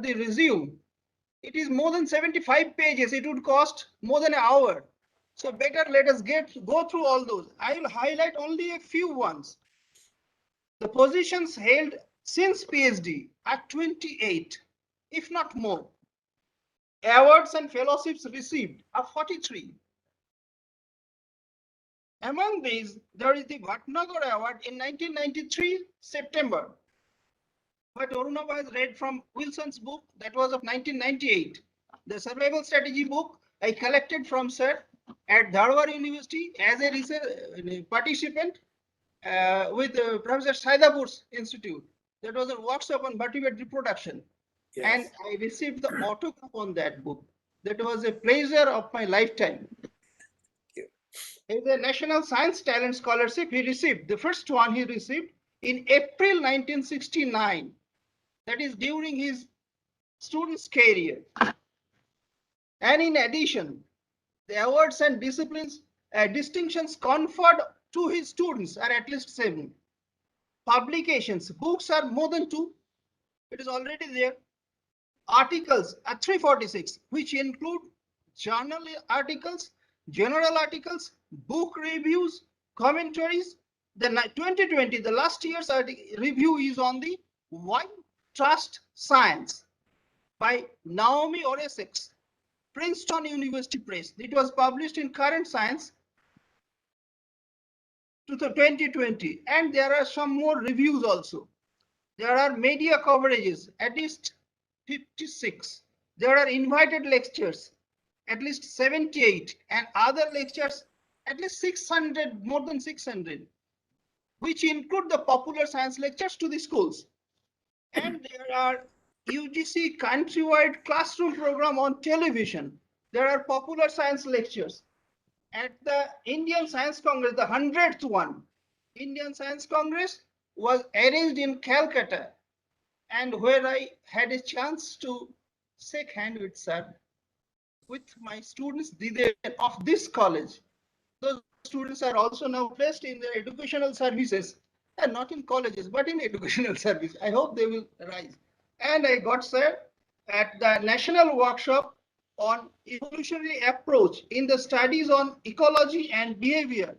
the resume, it is more than 75 pages. It would cost more than an hour. So better let us go through all those. I will highlight only a few ones. The positions held since PhD are 28, if not more. Awards and fellowships received are 43. Among these, there is the Bhatnagar Award in 1993, September. But Arunava has read from Wilson's book, that was of 1998. The survival strategy book I collected from Sir at Dharwad University as a research participant with Professor Saidapur's Institute. That was a workshop on vertebrate reproduction. Yes. And I received the autograph on that book. That was a pleasure of my lifetime. In the National Science Talent Scholarship, he received, the first one he received in April 1969. That is during his student's career. And in addition, the awards and disciplines, distinctions conferred to his students are at least 7. Publications, books are more than 2. It is already there. Articles are 346, which include journal articles, general articles, book reviews, commentaries. The 2020, the last year's review is on the Why Trust Science by Naomi Oreskes, Princeton University Press. It was published in Current Science to the 2020, and there are some more reviews also. There are media coverages, at least 56. There are invited lectures, at least 78, and other lectures, at least 600, more than 600, which include the popular science lectures to the schools. And there are UGC countrywide classroom program on television. There are popular science lectures. At the Indian Science Congress, the 100th one, Indian Science Congress was arranged in Calcutta, and where I had a chance to shake hand with sir, with my students of this college. Those students are also now placed in the educational services, and not in colleges, but in educational service. I hope they will rise. And I got sir at the national workshop on evolutionary approach in the studies on ecology and behavior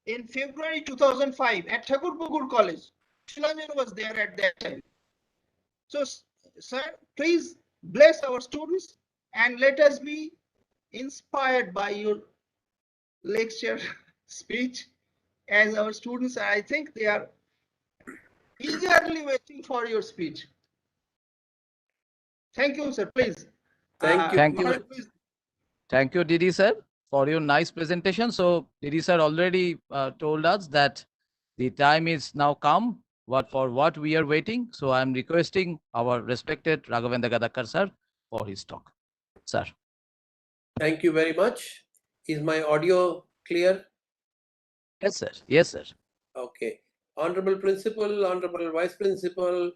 in February 2005 at Thakurpukur College. Shilanjan was there at that time. So, sir, please bless our students and let us be inspired by your lecture speech. As our students, I think they are eagerly waiting for your speech. Thank you, sir. Please. Thank you. Thank you, Didi sir, for your nice presentation. So Didi sir already told us that the time is now come for what we are waiting. So I'm requesting our respected Raghavendra Gadagkar sir for his talk. Sir. Thank you very much. Is my audio clear? Yes, sir. Yes, sir. Okay. Honorable Principal, Honorable Vice Principal,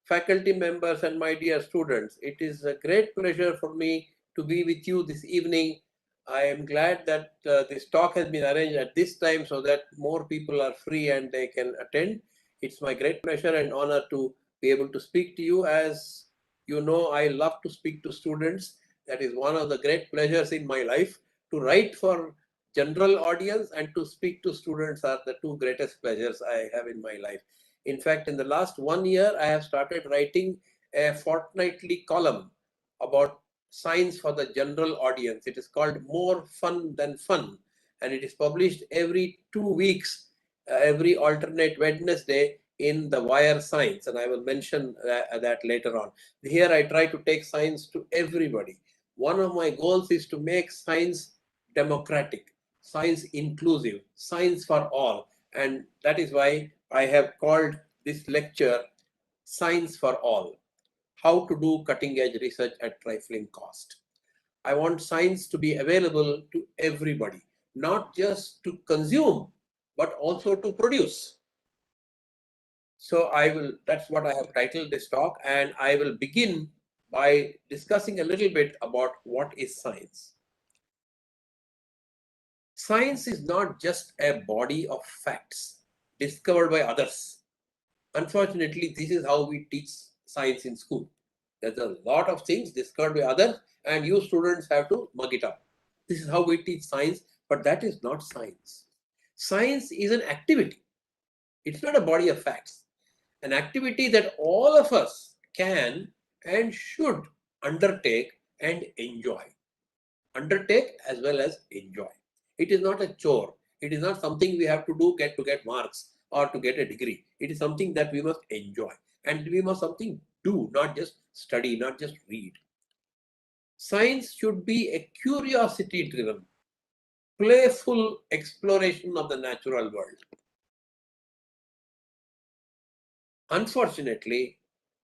faculty members, and my dear students, it is a great pleasure for me to be with you this evening. I am glad that this talk has been arranged at this time so that more people are free and they can attend. It's my great pleasure and honor to be able to speak to you. As you know, I love to speak to students. That is one of the great pleasures in my life. To write for general audience and to speak to students are the two greatest pleasures I have in my life. In fact, in the last 1 year, I have started writing a fortnightly column about science for the general audience. It is called More Fun Than Fun, and it is published every 2 weeks, every alternate Wednesday in the Wire Science, and I will mention that later on. Here I try to take science to everybody. One of my goals is to make science democratic, science inclusive, science for all, and that is why I have called this lecture Science for All, how to do cutting-edge research at trifling cost. I want science to be available to everybody, not just to consume, but also to produce. So that's what I have titled this talk, and I will begin by discussing a little bit about what is science. Science is not just a body of facts discovered by others. Unfortunately, this is how we teach science in school. There's a lot of things discovered by others, and you students have to mug it up. This is how we teach science, but that is not science. Science is an activity. It's not a body of facts. An activity that all of us can and should undertake and enjoy. Undertake as well as enjoy. It is not a chore. It is not something we have to do to get marks or to get a degree. It is something that we must enjoy. And we must something do, not just study, not just read. Science should be a curiosity-driven, playful exploration of the natural world. Unfortunately,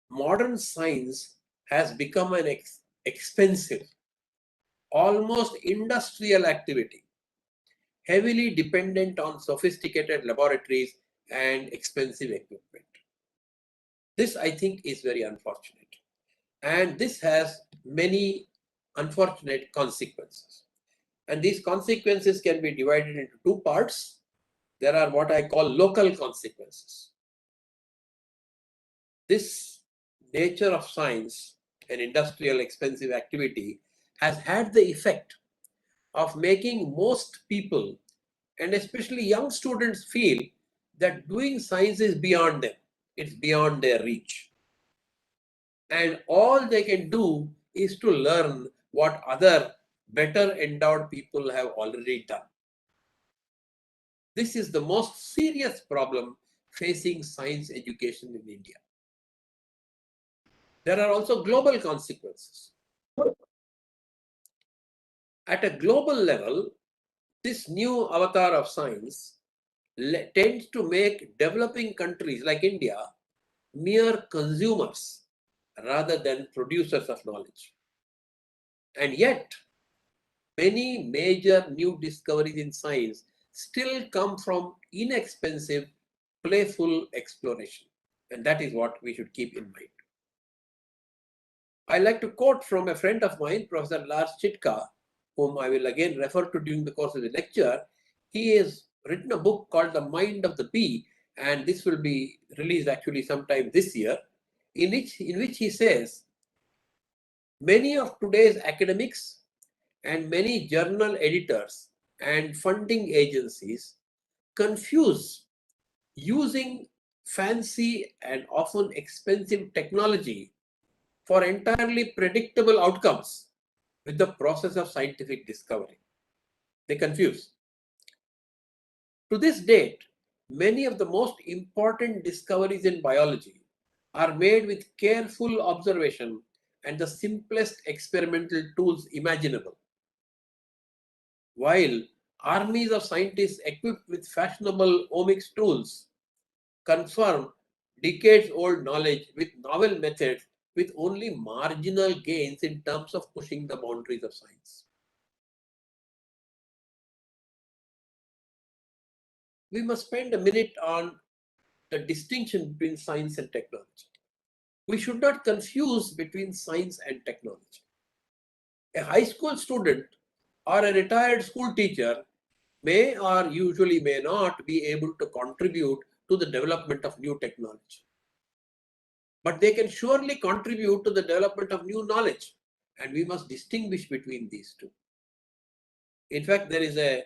modern science has become an expensive, almost industrial activity, heavily dependent on sophisticated laboratories and expensive equipment. This, I think, is very unfortunate. And this has many unfortunate consequences. And these consequences can be divided into two parts. There are what I call local consequences. This nature of science, an industrial expensive activity, has had the effect of making most people, and especially young students, feel that doing science is beyond them. It's beyond their reach. And all they can do is to learn what other better endowed people have already done. This is the most serious problem facing science education in India. There are also global consequences. At a global level, this new avatar of science tends to make developing countries like India mere consumers rather than producers of knowledge. And yet, many major new discoveries in science still come from inexpensive, playful exploration. And that is what we should keep in mind. I like to quote from a friend of mine, Professor Lars Chitka, whom I will again refer to during the course of the lecture. He has written a book called The Mind of the Bee, and this will be released actually sometime this year, in which he says, many of today's academics and many journal editors and funding agencies confuse using fancy and often expensive technology for entirely predictable outcomes with the process of scientific discovery. They confuse. To this date, many of the most important discoveries in biology are made with careful observation and the simplest experimental tools imaginable. While armies of scientists equipped with fashionable omics tools confirm decades-old knowledge with novel methods with only marginal gains in terms of pushing the boundaries of science. We must spend a minute on the distinction between science and technology. We should not confuse between science and technology. A high school student or a retired school teacher may or usually may not be able to contribute to the development of new technology. But they can surely contribute to the development of new knowledge, and we must distinguish between these two. In fact, there is a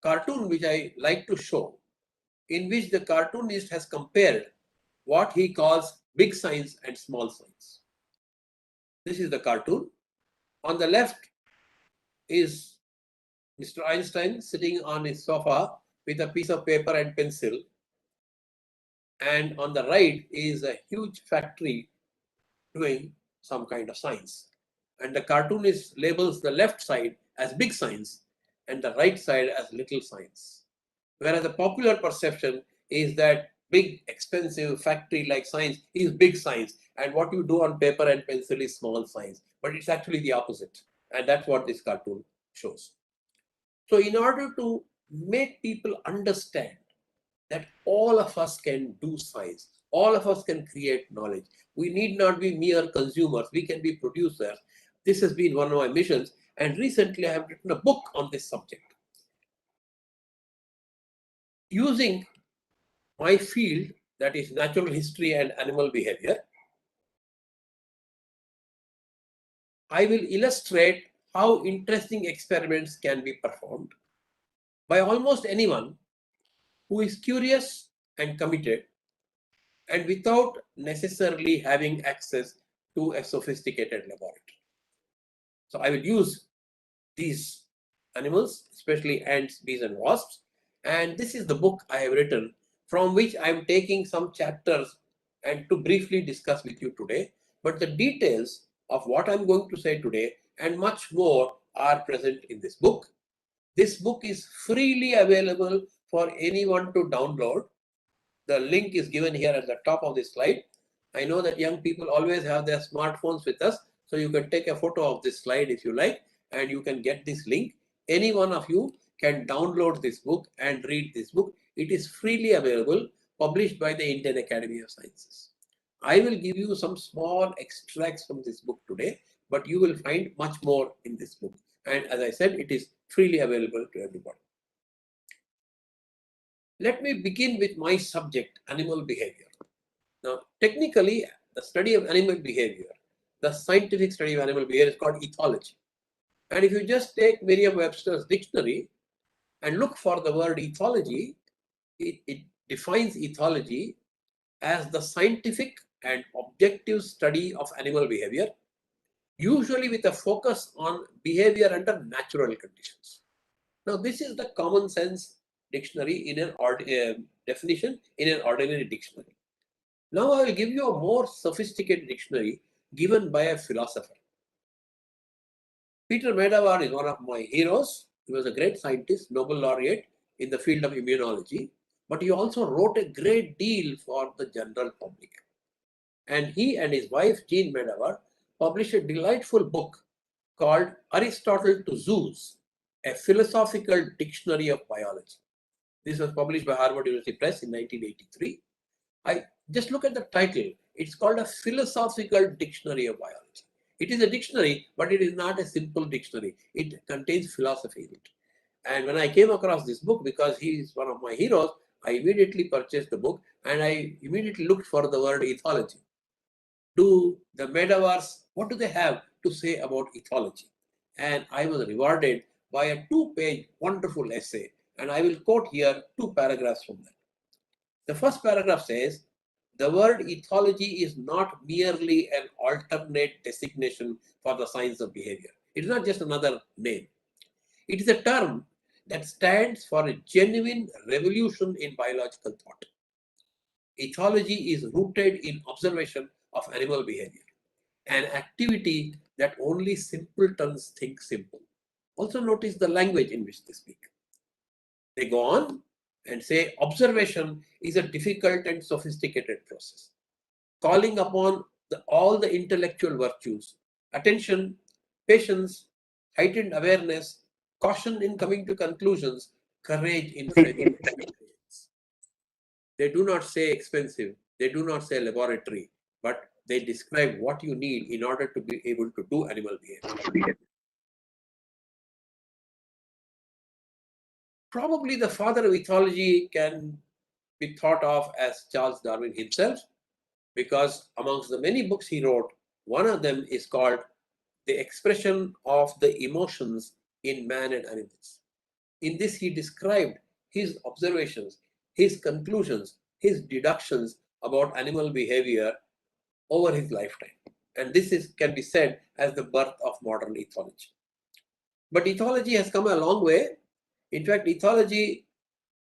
cartoon which I like to show, in which the cartoonist has compared what he calls big science and small science. This is the cartoon. On the left is Mr. Einstein sitting on his sofa with a piece of paper and pencil. And on the right is a huge factory doing some kind of science. And the cartoonist labels the left side as big science and the right side as little science. Whereas the popular perception is that big, expensive factory like science is big science, and what you do on paper and pencil is small science. But it's actually the opposite. And that's what this cartoon shows. So in order to make people understand that all of us can do science, all of us can create knowledge, we need not be mere consumers, we can be producers. This has been one of my missions, and recently I have written a book on this subject. Using my field, that is natural history and animal behavior, I will illustrate how interesting experiments can be performed by almost anyone who is curious and committed, and without necessarily having access to a sophisticated laboratory. So I will use these animals, especially ants, bees, and wasps. And this is the book I have written, from which I am taking some chapters and to briefly discuss with you today. But the details of what I'm going to say today and much more are present in this book. This book is freely available for anyone to download. The link is given here at the top of this slide. I know that young people always have their smartphones with us, so you can take a photo of this slide if you like, and you can get this link. Any one of you can download this book and read this book. It is freely available, published by the Indian Academy of Sciences. I will give you some small extracts from this book today, but you will find much more in this book. And as I said, it is freely available to everybody. Let me begin with my subject, animal behavior. Now, technically, the study of animal behavior, the scientific study of animal behavior is called ethology. And if you just take Merriam-Webster's dictionary and look for the word ethology, it defines ethology as the scientific and objective study of animal behavior, usually with a focus on behavior under natural conditions. Now, this is the common sense dictionary in an definition in an ordinary dictionary. Now I will give you a more sophisticated dictionary given by a philosopher. Peter Medawar is one of my heroes. He was a great scientist, Nobel laureate in the field of immunology, but he also wrote a great deal for the general public. And he and his wife, Jean Medawar, published a delightful book called Aristotle to Zoos, a philosophical dictionary of biology. This was published by Harvard University Press in 1983. I just look at the title. It's called a philosophical dictionary of biology. It is a dictionary, but it is not a simple dictionary. It contains philosophy in it. And when I came across this book, because he is one of my heroes, I immediately purchased the book and I immediately looked for the word ethology. Do the Medawars, what do they have to say about ethology? And I was rewarded by a 2-page wonderful essay. And I will quote here 2 paragraphs from that. The first paragraph says, the word ethology is not merely an alternate designation for the science of behavior. It is not just another name. It is a term that stands for a genuine revolution in biological thought. Ethology is rooted in observation of animal behavior, an activity that only simpletons think simple. Also notice the language in which they speak. They go on and say observation is a difficult and sophisticated process, calling upon all the intellectual virtues, attention, patience, heightened awareness, caution in coming to conclusions, courage in framing expectations. They do not say expensive, they do not say laboratory, but they describe what you need in order to be able to do animal behavior. Probably the father of ethology can be thought of as Charles Darwin himself, because amongst the many books he wrote, one of them is called The Expression of the Emotions in Man and Animals. In this, he described his observations, his conclusions, his deductions about animal behavior over his lifetime. And this can be said as the birth of modern ethology. But ethology has come a long way. In fact, ethology,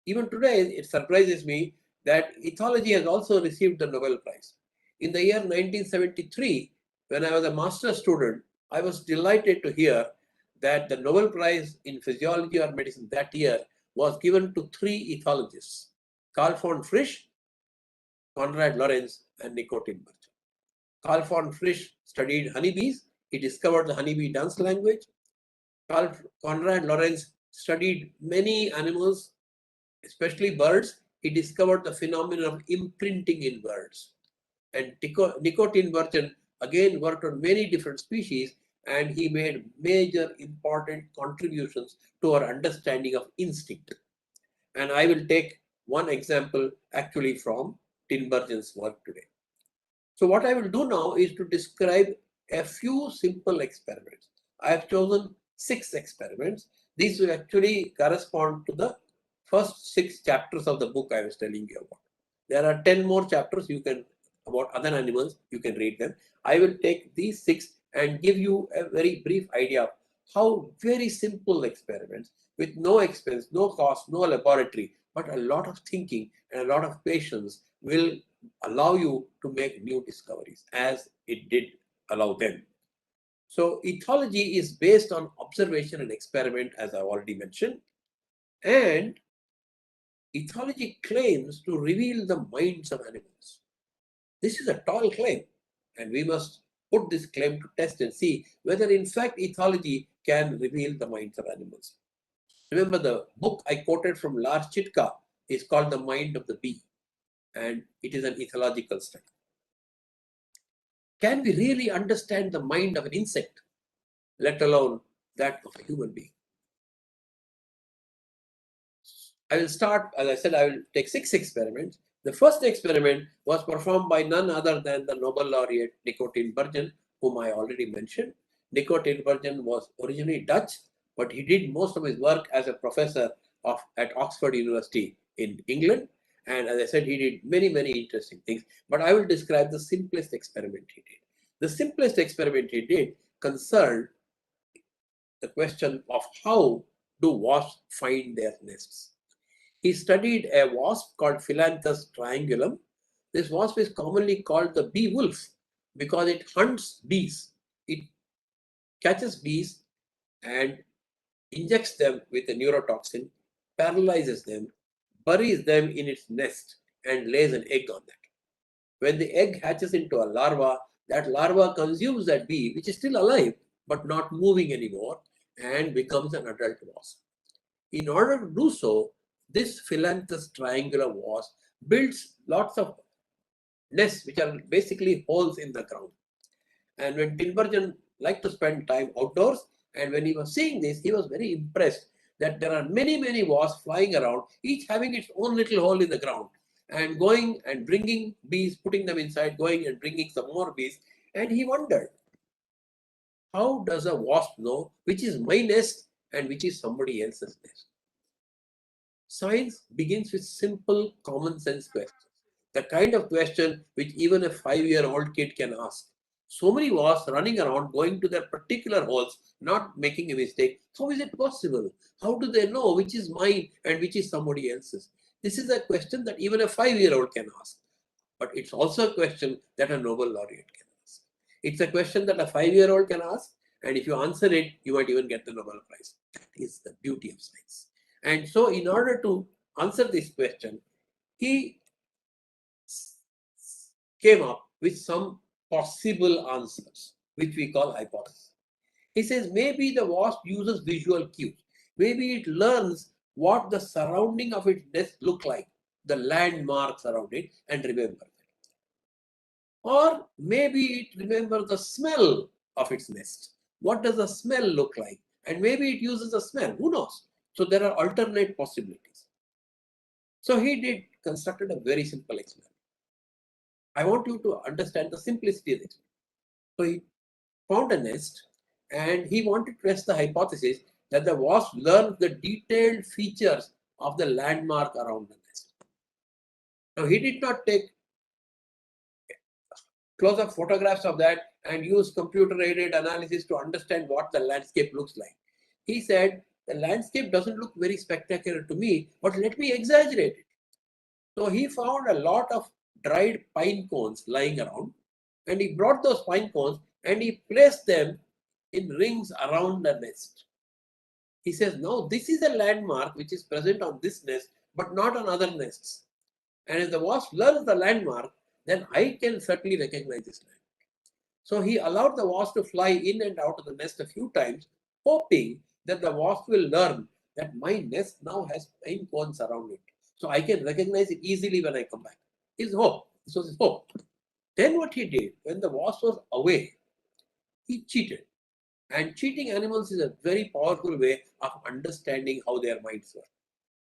even today, it surprises me that ethology has also received the Nobel Prize. In the year 1973, when I was a master's student, I was delighted to hear that the Nobel Prize in Physiology or Medicine that year was given to 3 ethologists, Carl von Frisch, Konrad Lorenz, and Nico Tinbergen. Carl von Frisch studied honeybees. He discovered the honeybee dance language. Konrad Lorenz studied many animals, especially birds. He discovered the phenomenon of imprinting in birds. And Nico Tinbergen again worked on many different species, and he made major important contributions to our understanding of instinct. And I will take one example actually from Tinbergen's work today. So what I will do now is to describe a few simple experiments. I have chosen 6 experiments. These will actually correspond to the first 6 chapters of the book I was telling you about. There are 10 more chapters about other animals. You can read them. I will take these 6 and give you a very brief idea of how very simple experiments with no expense, no cost, no laboratory, but a lot of thinking and a lot of patience will allow you to make new discoveries as it did allow them. So ethology is based on observation and experiment, as I already mentioned, and ethology claims to reveal the minds of animals. This is a tall claim, and we must put this claim to test and see whether in fact ethology can reveal the minds of animals. Remember, the book I quoted from Lars Chitka is called The Mind of the Bee, and it is an ethological study. Can we really understand the mind of an insect, let alone that of a human being? I will start, as I said, I will take 6 experiments. The first experiment was performed by none other than the Nobel laureate Nico Tinbergen, whom I already mentioned. Nico Tinbergen was originally Dutch, but he did most of his work as a professor at Oxford University in England. And as I said, he did many, many interesting things. But I will describe the simplest experiment he did. The simplest experiment he did concerned the question of how do wasps find their nests. He studied a wasp called Philanthus Triangulum. This wasp is commonly called the bee wolf because it hunts bees. It catches bees and injects them with a neurotoxin, paralyzes them, buries them in its nest, and lays an egg on that. When the egg hatches into a larva, that larva consumes that bee, which is still alive but not moving anymore, and becomes an adult wasp. In order to do so, this Philanthus triangular wasp builds lots of nests, which are basically holes in the ground. And when Tinbergen liked to spend time outdoors, and when he was seeing this, he was very impressed that there are many, many wasps flying around, each having its own little hole in the ground, and going and bringing bees, putting them inside, going and bringing some more bees. And he wondered, how does a wasp know which is my nest and which is somebody else's nest? Science begins with simple common sense questions, the kind of question which even a 5-year-old kid can ask. So many wasps running around, going to their particular holes, not making a mistake. How is it possible? How do they know which is mine and which is somebody else's? This is a question that even a 5-year-old can ask. But it's also a question that a Nobel laureate can ask. It's a question that a 5-year-old can ask, and if you answer it, you might even get the Nobel Prize. That is the beauty of science. And so in order to answer this question, he came up with some possible answers, which we call hypotheses. He says maybe the wasp uses visual cues. Maybe it learns what the surrounding of its nest look like, the landmarks around it, and remember them. Or maybe it remembers the smell of its nest. What does the smell look like? And maybe it uses the smell. Who knows? So there are alternate possibilities. So he constructed a very simple experiment. I want you to understand the simplicity of it. So he found a nest and he wanted to test the hypothesis that the wasp learns the detailed features of the landmark around the nest. Now he did not take close-up photographs of that and use computer-aided analysis to understand what the landscape looks like. He said, the landscape doesn't look very spectacular to me, but let me exaggerate it. So he found a lot of dried pine cones lying around, and he brought those pine cones and he placed them in rings around the nest. He says, now this is a landmark which is present on this nest, but not on other nests. And if the wasp learns the landmark, then I can certainly recognize this landmark. So he allowed the wasp to fly in and out of the nest a few times, hoping that the wasp will learn that my nest now has pine cones around it. So I can recognize it easily when I come back. His hope. This was his hope. Then what he did, when the wasp was away, he cheated. And cheating animals is a very powerful way of understanding how their minds work.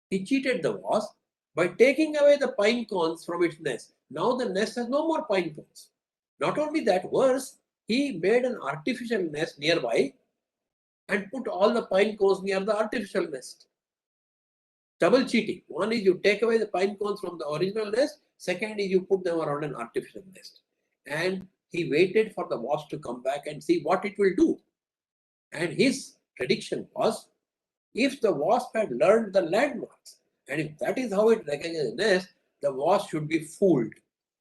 He cheated the wasp by taking away the pine cones from its nest. Now the nest has no more pine cones. Not only that, worse, he made an artificial nest nearby and put all the pine cones near the artificial nest. Double cheating. One is you take away the pine cones from the original nest. Second is you put them around an artificial nest. And he waited for the wasp to come back and see what it will do. And his prediction was, if the wasp had learned the landmarks, and if that is how it recognizes the nest, the wasp should be fooled.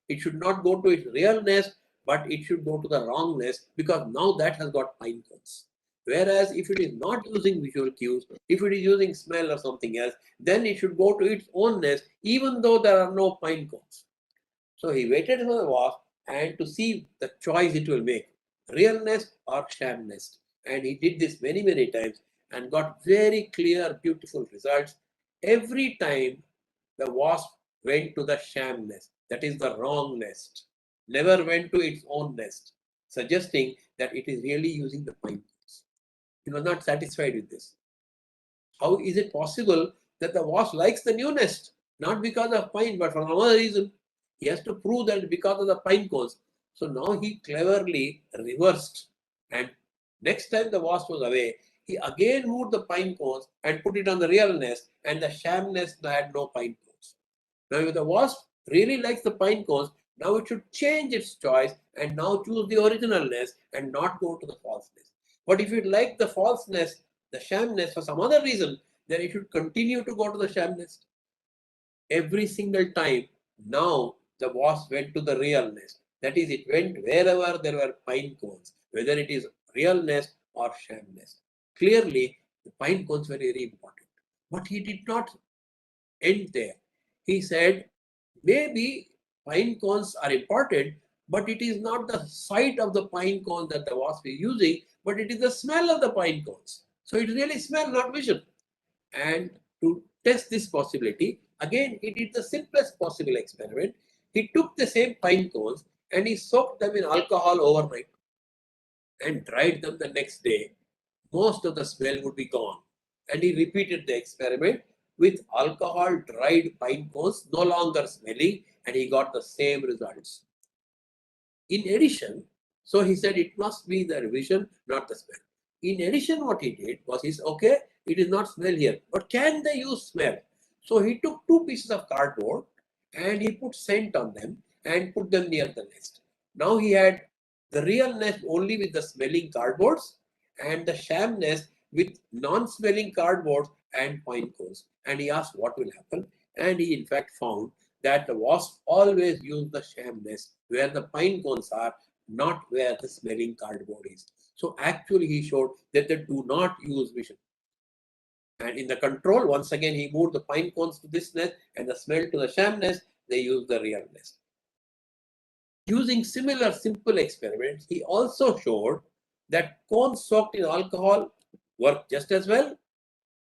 It should not go to its real nest, but it should go to the wrong nest, because now that has got pine cones. Whereas if it is not using visual cues, if it is using smell or something else, then it should go to its own nest, even though there are no pine cones. So he waited for the wasp and to see the choice it will make, real nest or sham nest. And he did this many, many times and got very clear, beautiful results. Every time the wasp went to the sham nest, that is the wrong nest, never went to its own nest, suggesting that it is really using the pine cones. He was not satisfied with this. How is it possible that the wasp likes the new nest? Not because of pine, but for another reason. He has to prove that because of the pine cones. So now he cleverly reversed, and next time the wasp was away, he again moved the pine cones and put it on the real nest, and the sham nest had no pine cones. Now if the wasp really likes the pine cones, now it should change its choice and now choose the original nest and not go to the false nest. But if it liked the false nest, the sham nest, for some other reason, then it should continue to go to the sham nest. Every single time, now the wasp went to the real nest. That is, it went wherever there were pine cones, whether it is real nest or sham nest. Clearly, the pine cones were very important. But he did not end there. He said, maybe pine cones are important, but it is not the sight of the pine cone that the wasp is using, but it is the smell of the pine cones. So it really smell, not vision. And to test this possibility, again, he did the simplest possible experiment. He took the same pine cones and he soaked them in alcohol overnight and dried them the next day. Most of the smell would be gone. And he repeated the experiment with alcohol dried pine cones, no longer smelling, and he got the same results. In addition, so he said it must be the vision, not the smell. In addition, what he did was, he said, okay, it is not smell here, but can they use smell? So he took two pieces of cardboard and he put scent on them and put them near the nest. Now he had the real nest only with the smelling cardboards and the sham nest with non-smelling cardboards and pine cones. And he asked what will happen. And he in fact found that the wasp always use the sham nest where the pine cones are, not where the smelling cardboard is. So actually he showed that they do not use vision. And in the control, once again, he moved the pine cones to this nest and the smell to the sham nest, they use the real nest. Using similar simple experiments, he also showed that cones soaked in alcohol work just as well.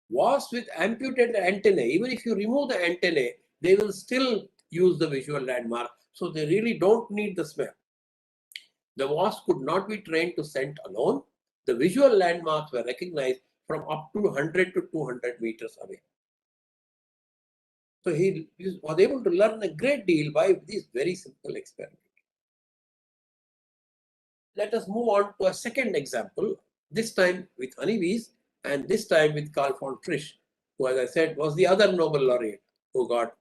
Wasps with amputated antennae, even if you remove the antennae, they will still use the visual landmark. So they really don't need the smell. The wasp could not be trained to scent alone. The visual landmarks were recognized from up to 100 to 200 meters away. So he was able to learn a great deal by this very simple experiment. Let us move on to a second example, this time with honeybees and this time with Carl von Frisch, who, as I said, was the other Nobel laureate who got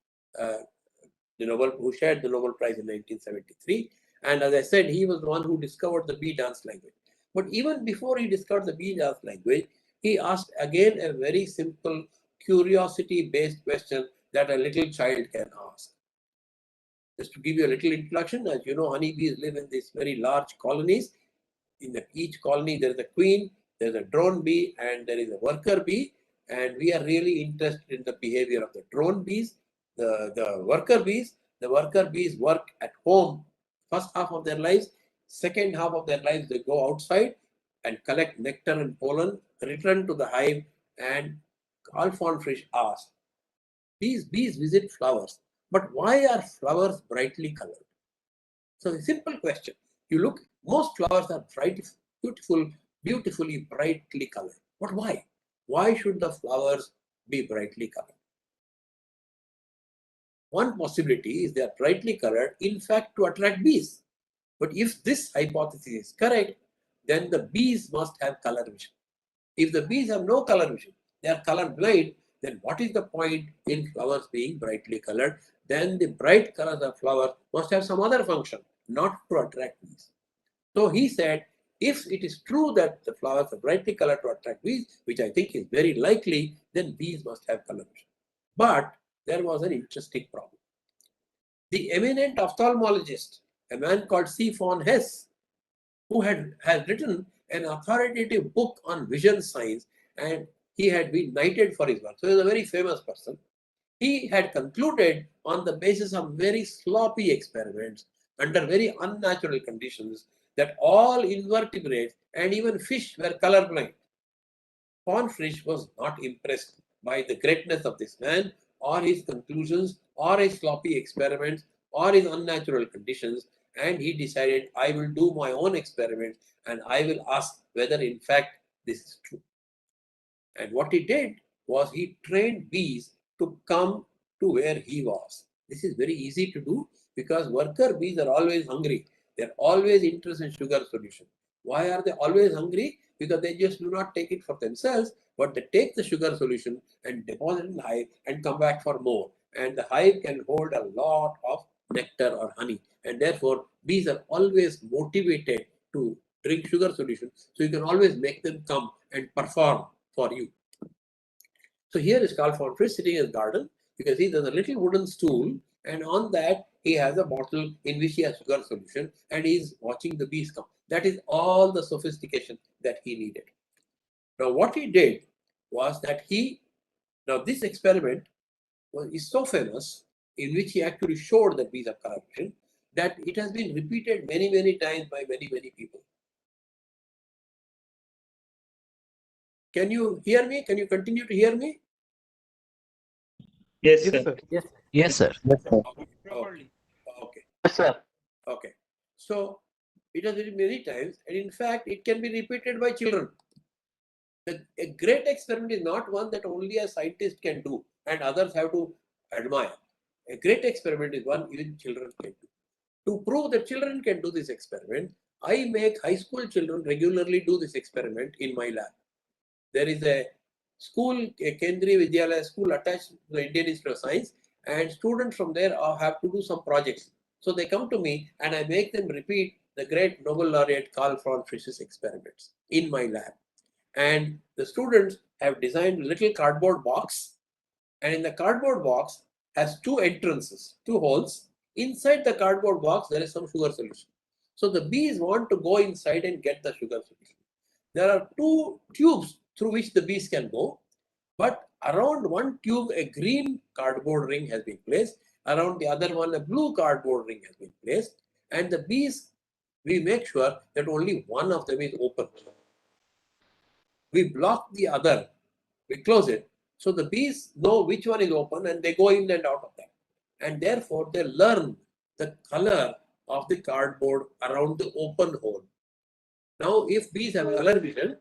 who shared the Nobel Prize in 1973. And as I said, he was the one who discovered the bee dance language. But even before he discovered the bee dance language, he asked again a very simple curiosity-based question that a little child can ask. Just to give you a little introduction, as you know, honeybees live in these very large colonies. In each colony, there is a queen, there is a drone bee, and there is a worker bee. And we are really interested in the behavior of the drone bees, the worker bees. The worker bees work at home first half of their lives. Second half of their lives, they go outside and collect nectar and pollen, return to the hive. And Carl von Frisch asked, these bees visit flowers, but why are flowers brightly colored? So a simple question. You look, most flowers are bright, beautifully brightly colored. But why? Why should the flowers be brightly colored? One possibility is they are brightly colored, in fact, to attract bees. But if this hypothesis is correct, then the bees must have color vision. If the bees have no color vision, they are color blind, then what is the point in flowers being brightly colored? Then the bright colors of flower must have some other function, not to attract bees. So he said, if it is true that the flowers are brightly colored to attract bees, which I think is very likely, then bees must have color vision. But there was an interesting problem. The eminent ophthalmologist, a man called C. von Hess, who has written an authoritative book on vision science, and he had been knighted for his work. So he was a very famous person. He had concluded on the basis of very sloppy experiments under very unnatural conditions that all invertebrates and even fish were colorblind. Von Frisch was not impressed by the greatness of this man or his conclusions or his sloppy experiments or his unnatural conditions, and he decided, I will do my own experiments and I will ask whether in fact this is true. And what he did was he trained bees to come to where he was. This is very easy to do because worker bees are always hungry. They're always interested in sugar solution. Why are they always hungry? Because they just do not take it for themselves, but they take the sugar solution and deposit in the hive and come back for more. And the hive can hold a lot of nectar or honey. And therefore, bees are always motivated to drink sugar solution. So you can always make them come and perform for you. So here is Carl von Frisch sitting in his garden. You can see there's a little wooden stool, and on that he has a bottle in which he has sugar solution, and he's watching the bees come. That is all the sophistication that he needed. Now what he did was that now this experiment is so famous, in which he actually showed that bees are color vision, that it has been repeated many, many times by many, many people. Can you hear me? Can you continue to hear me? Yes, sir. Yes, yes, sir. Yes, sir. Okay. Okay. Yes, sir. Okay. So it has been many times, and in fact, it can be repeated by children. A great experiment is not one that only a scientist can do and others have to admire. A great experiment is one even children can do. To prove that children can do this experiment, I make high school children regularly do this experiment in my lab. There is a school, a Kendriya Vidyalaya school attached to the Indian Institute of Science, and students from there have to do some projects. So they come to me and I make them repeat the great Nobel laureate Carl von Frisch's experiments in my lab. And the students have designed a little cardboard box, and in the cardboard box has two entrances, two holes. Inside the cardboard box there is some sugar solution. So the bees want to go inside and get the sugar solution. There are two tubes through which the bees can go, but around one tube a green cardboard ring has been placed, around the other one a blue cardboard ring has been placed, and the bees, we make sure that only one of them is open. We block the other, we close it, so the bees know which one is open and they go in and out of that, and therefore they learn the color of the cardboard around the open hole. Now if bees have color vision,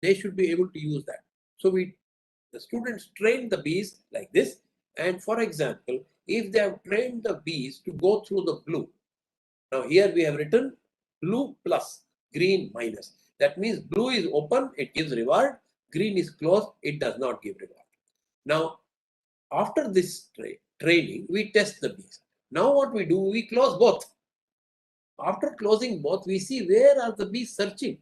they should be able to use that. So the students train the bees like this, and for example, if they have trained the bees to go through the blue, now here we have written blue plus, green minus. That means blue is open, it gives reward, green is closed, it does not give reward. Now after this training, we test the bees. Now what we do, we close both. After closing both, we see where are the bees searching.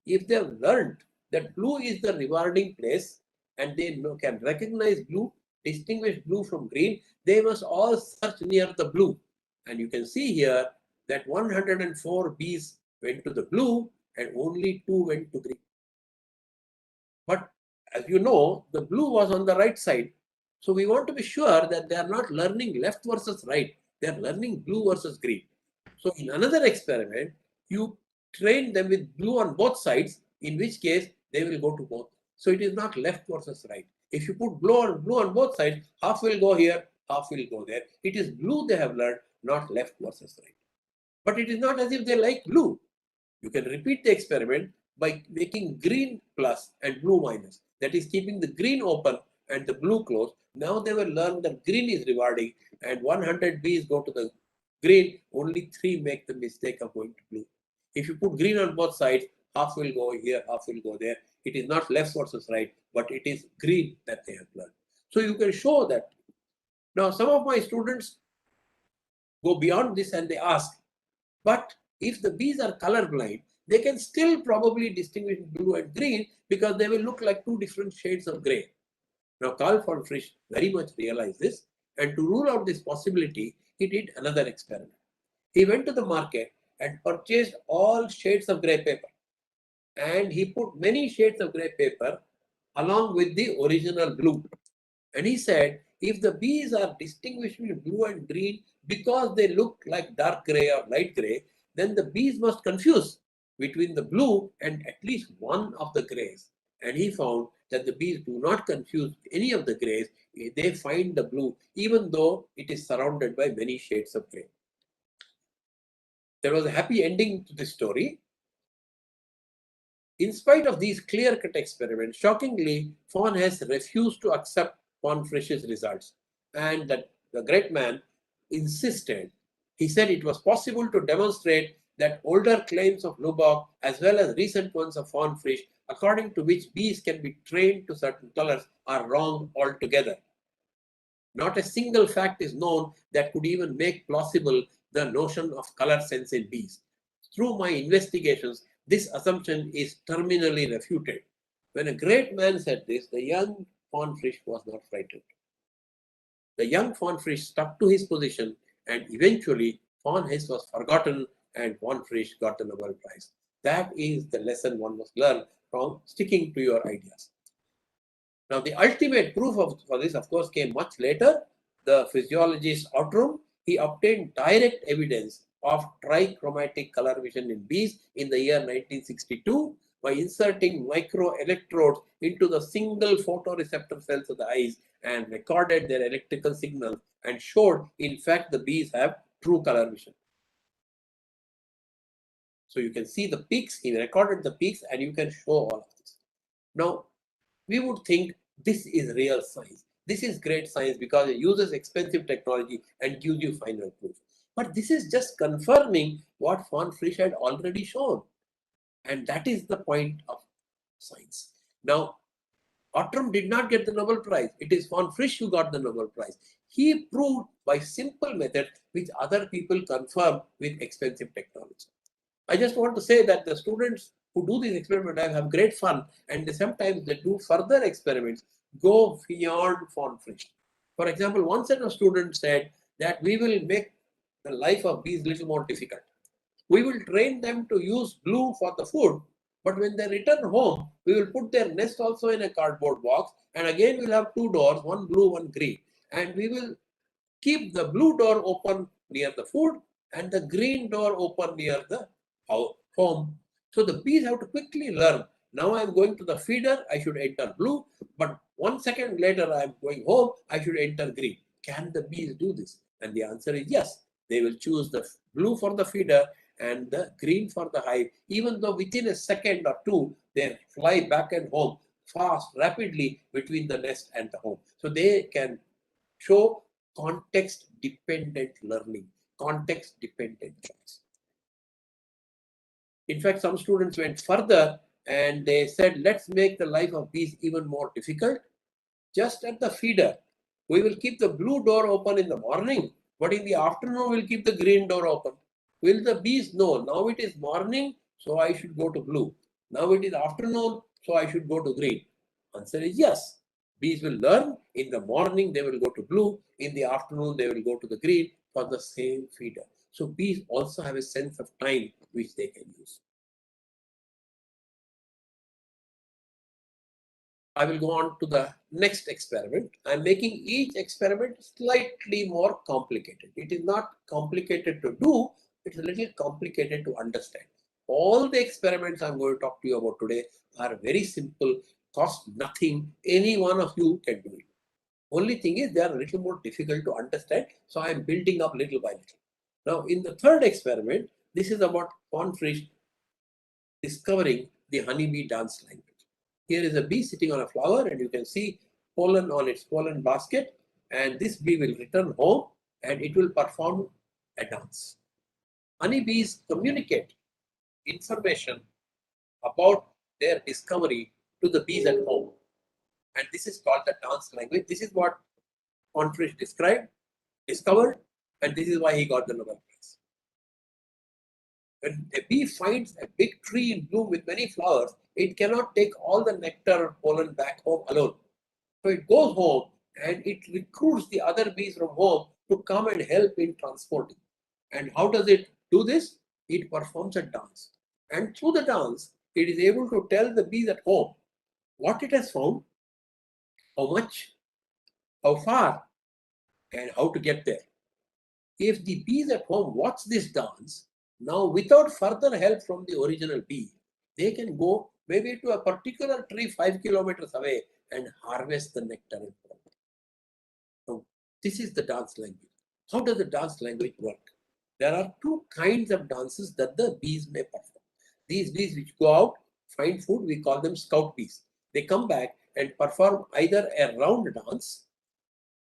If they have learned that blue is the rewarding place and they can recognize blue, distinguish blue from green, they must all search near the blue. And you can see here that 104 bees went to the blue and only 2 went to green. But as you know, the blue was on the right side. So we want to be sure that they are not learning left versus right. They are learning blue versus green. So in another experiment, you train them with blue on both sides, in which case they will go to both. So it is not left versus right. If you put blue on both sides, half will go here, half will go there. It is blue they have learned, not left versus right. But it is not as if they like blue. You can repeat the experiment by making green plus and blue minus. That is keeping the green open and the blue closed. Now they will learn that green is rewarding, and 100 bees go to the green, only 3 make the mistake of going to blue. If you put green on both sides, half will go here, half will go there. It is not left versus right, but it is green that they have learned. So you can show that. Now, some of my students go beyond this and they ask, but if the bees are colorblind, they can still probably distinguish blue and green because they will look like 2 different shades of gray. Now, Carl von Frisch very much realized this, and to rule out this possibility, he did another experiment. He went to the market and purchased all shades of gray paper, and he put many shades of gray paper along with the original blue. And he said, if the bees are distinguishing blue and green because they look like dark gray or light gray, then the bees must confuse between the blue and at least one of the grays. And he found that the bees do not confuse any of the grays. They find the blue even though it is surrounded by many shades of gray. There was a happy ending to this story. In spite of these clear-cut experiments, shockingly, Von has refused to accept von Frisch's results, and that the great man insisted. He said it was possible to demonstrate that older claims of Lubbock as well as recent ones of von Frisch, according to which bees can be trained to certain colors, are wrong altogether. Not a single fact is known that could even make plausible the notion of color sense in bees. Through my investigations, this assumption is terminally refuted. When a great man said this, the young von Frisch was not frightened. The young von Frisch stuck to his position, and eventually von Hess was forgotten and von Frisch got the Nobel Prize. That is the lesson one must learn from sticking to your ideas. Now, the ultimate proof for this, of course, came much later. The physiologist Outram, he obtained direct evidence of trichromatic color vision in bees in the year 1962 by inserting microelectrodes into the single photoreceptor cells of the eyes and recorded their electrical signals and showed, in fact, the bees have true color vision. So you can see the peaks, he recorded the peaks, and you can show all of this. Now, we would think this is real science. This is great science because it uses expensive technology and gives you final proof. But this is just confirming what von Frisch had already shown. And that is the point of science. Now, Outram did not get the Nobel Prize. It is von Frisch who got the Nobel Prize. He proved by simple methods which other people confirm with expensive technology. I just want to say that the students who do these experiments have great fun, and sometimes they do further experiments, go beyond von Frisch. For example, one set of students said that we will make the life of bees a little more difficult. We will train them to use blue for the food, but when they return home, we will put their nest also in a cardboard box, and again we'll have 2 doors, one blue, one green, and we will keep the blue door open near the food and the green door open near the home. So the bees have to quickly learn. Now I'm going to the feeder, I should enter blue, but 1 second later I'm going home, I should enter green. Can the bees do this? And the answer is yes. They will choose the blue for the feeder and the green for the hive, even though within a second or two, they fly back and home fast, rapidly between the nest and the home. So they can show context-dependent learning, context-dependent choice. In fact, some students went further and they said, let's make the life of bees even more difficult. Just at the feeder, we will keep the blue door open in the morning, but in the afternoon, we'll keep the green door open. Will the bees know, now it is morning, so I should go to blue. Now it is afternoon, so I should go to green. Answer is yes. Bees will learn. In the morning, they will go to blue. In the afternoon, they will go to the green for the same feeder. So bees also have a sense of time which they can use. I will go on to the next experiment. I'm making each experiment slightly more complicated. It is not complicated to do, it's a little complicated to understand. All the experiments I'm going to talk to you about today are very simple, cost nothing. Any one of you can do it. Only thing is they are a little more difficult to understand, so I'm building up little by little. Now, in the third experiment, this is about von Frisch discovering the honeybee dance language. Here is a bee sitting on a flower, and you can see pollen on its pollen basket, and this bee will return home and it will perform a dance. Honeybees communicate information about their discovery to the bees at home. And this is called the dance language. This is what Fonfrisch discovered, and this is why he got the Nobel Prize. When a bee finds a big tree in bloom with many flowers, it cannot take all the nectar or pollen back home alone. So it goes home and it recruits the other bees from home to come and help in transporting. And how does it do this? It performs a dance. And through the dance, it is able to tell the bees at home what it has found, how much, how far, and how to get there. If the bees at home watch this dance, now without further help from the original bee, they can go maybe to a particular tree 5 kilometers away and harvest the nectar and pollen. Now, this is the dance language. How does the dance language work? There are two kinds of dances that the bees may perform. These bees which go out, find food, we call them scout bees. They come back and perform either a round dance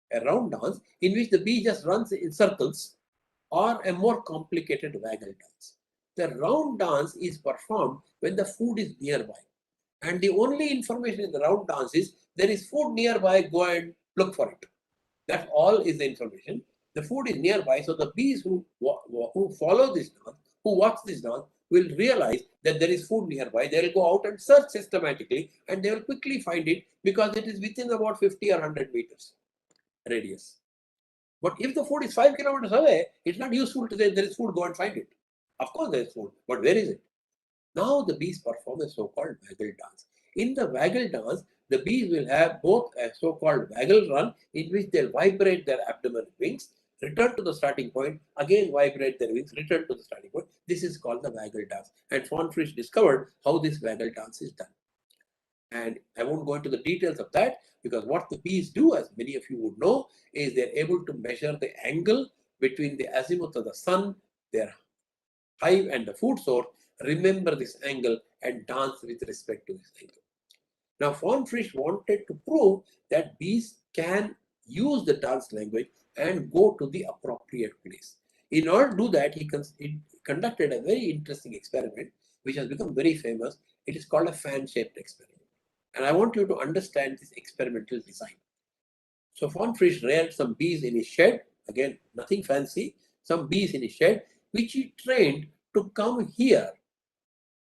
in which the bee just runs in circles, or a more complicated waggle dance. The round dance is performed when the food is nearby. And the only information in the round dance is there is food nearby, go and look for it. That all is the information. The food is nearby, so the bees who follow this dance, who watch this dance, will realize that there is food nearby. They will go out and search systematically, and they will quickly find it because it is within about 50 or 100 meters radius. But if the food is 5 kilometers away, it's not useful to say there is food, go and find it. Of course there is food, but where is it? Now the bees perform a so-called waggle dance. In the waggle dance, the bees will have both a so-called waggle run in which they'll vibrate their abdomen wings, return to the starting point, again vibrate their wings, return to the starting point. This is called the waggle dance. And Fonfrisch discovered how this waggle dance is done. And I won't go into the details of that, because what the bees do, as many of you would know, is they're able to measure the angle between the azimuth of the sun, their hive, and the food source, remember this angle, and dance with respect to this angle. Now, Fonfrisch wanted to prove that bees can use the dance language and go to the appropriate place. In order to do that, he conducted a very interesting experiment, which has become very famous. It is called a fan-shaped experiment. And I want you to understand this experimental design. So Fonfrisch reared some bees in his shed, again, nothing fancy, some bees in his shed, which he trained to come here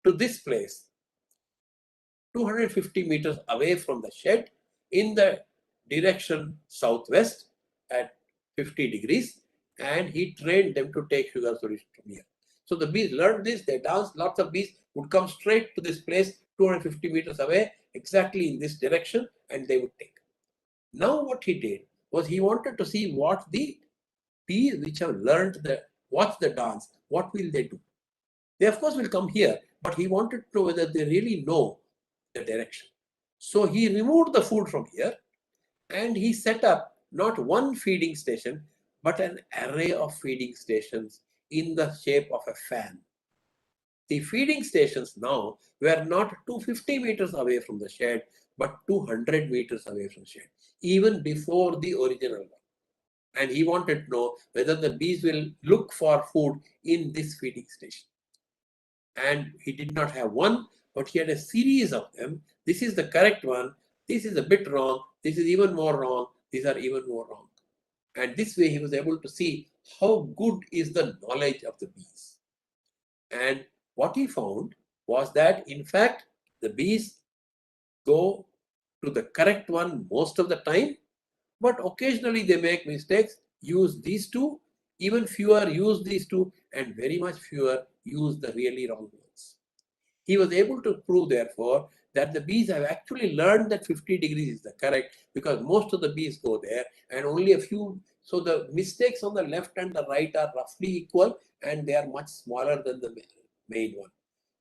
to this place, 250 meters away from the shed, in the direction southwest at 50 degrees, and he trained them to take sugar solution from here. So the bees learned this, they danced, lots of bees would come straight to this place 250 meters away, exactly in this direction, and they would take. Now what he did was he wanted to see what the bees which have learned watch the dance, what will they do? They of course will come here, but he wanted to know whether they really know the direction. So he removed the food from here and he set up not one feeding station, but an array of feeding stations in the shape of a fan. The feeding stations now were not 250 meters away from the shed, but 200 meters away from the shed, even before the original one. And he wanted to know whether the bees will look for food in this feeding station. And he did not have one, but he had a series of them. This is the correct one. This is a bit wrong. This is even more wrong. These are even more wrong. And this way he was able to see how good is the knowledge of the bees. And what he found was that, in fact, the bees go to the correct one most of the time, but occasionally they make mistakes, use these two, even fewer use these two, and very much fewer use the really wrong ones. He was able to prove, therefore, that the bees have actually learned that 50 degrees is the correct, because most of the bees go there and only a few. So the mistakes on the left and the right are roughly equal, and they are much smaller than the main one.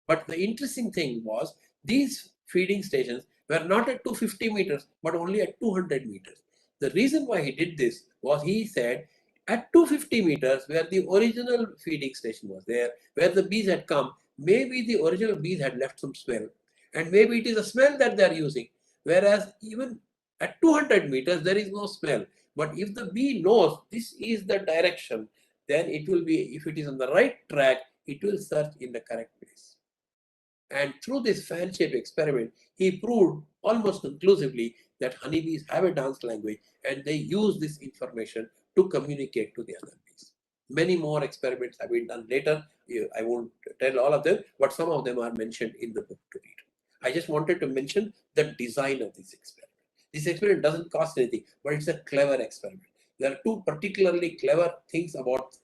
But the interesting thing was these feeding stations were not at 250 meters, but only at 200 meters. The reason why he did this was, he said, at 250 meters, where the original feeding station was there, where the bees had come, maybe the original bees had left some smell, and maybe it is a smell that they are using. Whereas even at 200 meters, there is no smell. But if the bee knows this is the direction, then it will be, if it is on the right track, it will search in the correct place. And through this fan-shaped experiment, he proved almost conclusively that honeybees have a dance language and they use this information to communicate to the other bees. Many more experiments have been done later. I won't tell all of them, but some of them are mentioned in the book to read. I just wanted to mention the design of this experiment. This experiment doesn't cost anything, but it's a clever experiment. There are two particularly clever things about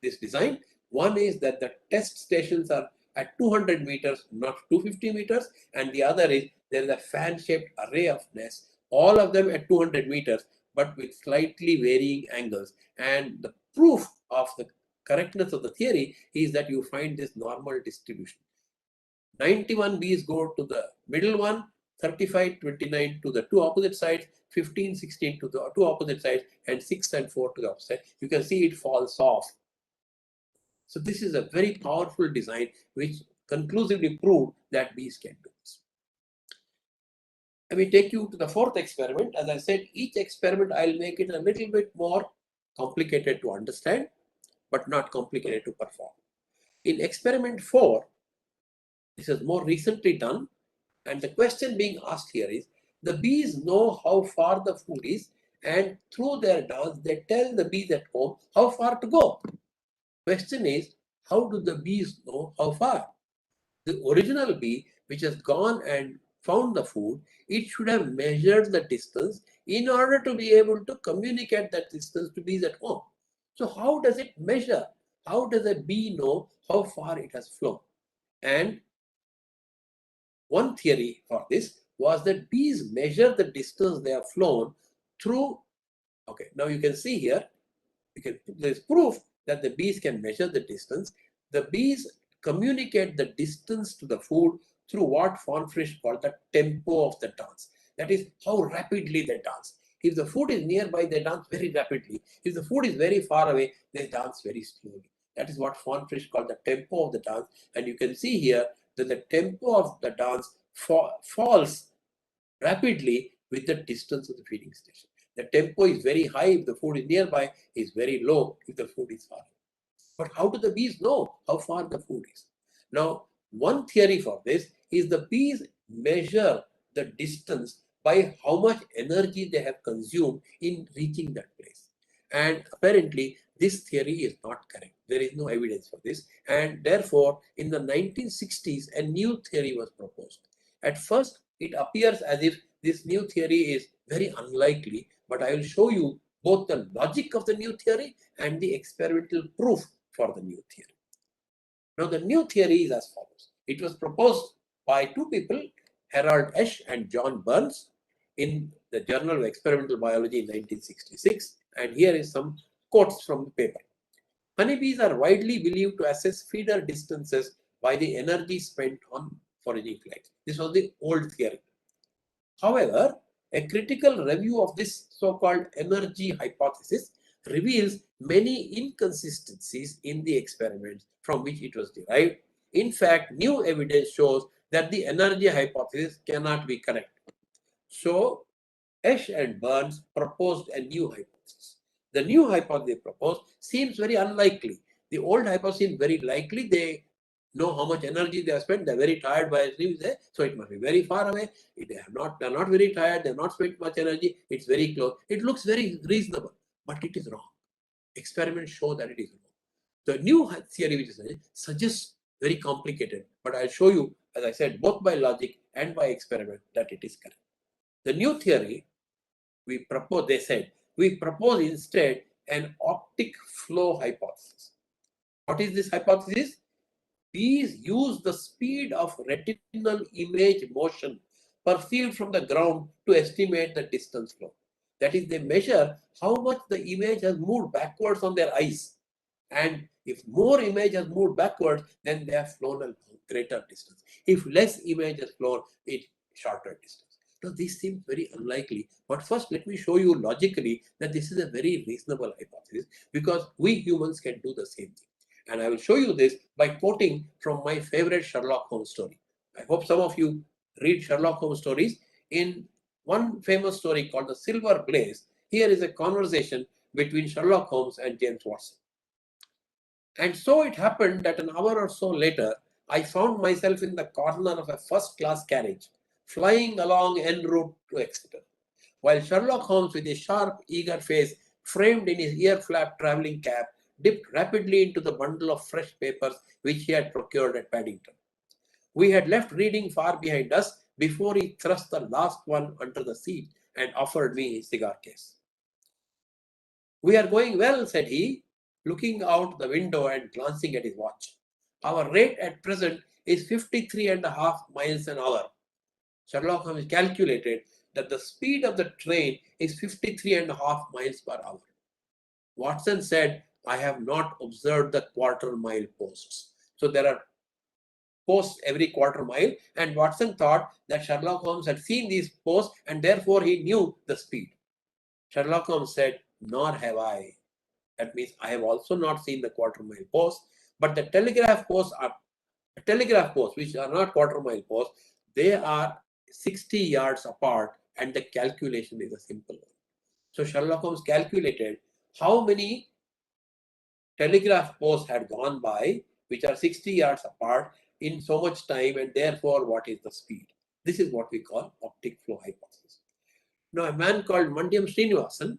this design. One is that the test stations are at 200 meters, not 250 meters, and the other is there is a fan-shaped array of nests, all of them at 200 meters, but with slightly varying angles. And the proof of the correctness of the theory is that you find this normal distribution. 91 bees go to the middle one, 35, 29 to the two opposite sides, 15, 16 to the two opposite sides, and 6 and 4 to the opposite. You can see it falls off. So this is a very powerful design which conclusively proved that bees can do this. Let me take you to the fourth experiment. As I said, each experiment I'll make it a little bit more complicated to understand, but not complicated to perform. In experiment 4, this is more recently done, and the question being asked here is, the bees know how far the food is, and through their dance, they tell the bees at home how far to go. Question is, how do the bees know how far? The original bee, which has gone and found the food, it should have measured the distance in order to be able to communicate that distance to bees at home. So how does it measure? How does a bee know how far it has flown? And one theory for this was that bees measure the distance they have flown through, okay, now you can see here, there's proof that the bees can measure the distance. The bees communicate the distance to the food through what von Frisch called the tempo of the dance. That is how rapidly they dance. If the food is nearby, they dance very rapidly. If the food is very far away, they dance very slowly. That is what von Frisch called the tempo of the dance. And you can see here that the tempo of the dance falls rapidly with the distance of the feeding station. The tempo is very high if the food is nearby, is very low if the food is far. But how do the bees know how far the food is? Now, one theory for this is the bees measure the distance by how much energy they have consumed in reaching that place. And apparently, this theory is not correct. There is no evidence for this. And therefore, in the 1960s, a new theory was proposed. At first, it appears as if this new theory is very unlikely, but I will show you both the logic of the new theory and the experimental proof for the new theory. Now, the new theory is as follows. It was proposed by two people, Harold Esch and John Burns, in the Journal of Experimental Biology in 1966. And here is some quotes from the paper. Honeybees are widely believed to assess feeder distances by the energy spent on foraging flights. This was the old theory. However, a critical review of this so-called energy hypothesis reveals many inconsistencies in the experiments from which it was derived. In fact, new evidence shows that the energy hypothesis cannot be correct. So, Esch and Burns proposed a new hypothesis. The new hypothesis proposed seems very unlikely. The old hypothesis seems very likely. They know how much energy they have spent. They're very tired by sleep there, so it must be very far away. They're not very tired. They've not spent much energy. It's very close. It looks very reasonable, but it is wrong. Experiments show that it is wrong. The new theory, which is suggests very complicated, but I'll show you, as I said, both by logic and by experiment, that it is correct. The new theory we propose, they said, we propose instead an optic flow hypothesis. What is this hypothesis? Bees use the speed of retinal image motion perceived from the ground to estimate the distance flow. That is, they measure how much the image has moved backwards on their eyes. And if more image has moved backwards, then they have flown a greater distance. If less image has flown, it's shorter distance. Now, this seems very unlikely. But first, let me show you logically that this is a very reasonable hypothesis because we humans can do the same thing. And I will show you this by quoting from my favorite Sherlock Holmes story. I hope some of you read Sherlock Holmes stories. In one famous story called The Silver Blaze, here is a conversation between Sherlock Holmes and James Watson. And so it happened that an hour or so later, I found myself in the corner of a first-class carriage, flying along en route to Exeter, while Sherlock Holmes, with a sharp, eager face framed in his ear-flap travelling cap, dipped rapidly into the bundle of fresh papers which he had procured at Paddington. We had left reading far behind us before he thrust the last one under the seat and offered me his cigar case. "We are going well," said he, looking out the window and glancing at his watch. "Our rate at present is 53.5 miles an hour." Sherlock Holmes calculated that the speed of the train is 53.5 miles per hour. Watson said, "I have not observed the quarter-mile posts." So there are posts every quarter mile, and Watson thought that Sherlock Holmes had seen these posts and therefore he knew the speed. Sherlock Holmes said, "Nor have I." That means I have also not seen the quarter-mile posts, but the telegraph posts, which are not quarter-mile posts, they are 60 yards apart, and the calculation is a simple one. So Sherlock Holmes calculated how many telegraph posts had gone by, which are 60 yards apart, in so much time, and therefore what is the speed. This is what we call optic flow hypothesis. Now, a man called Mandyam Srinivasan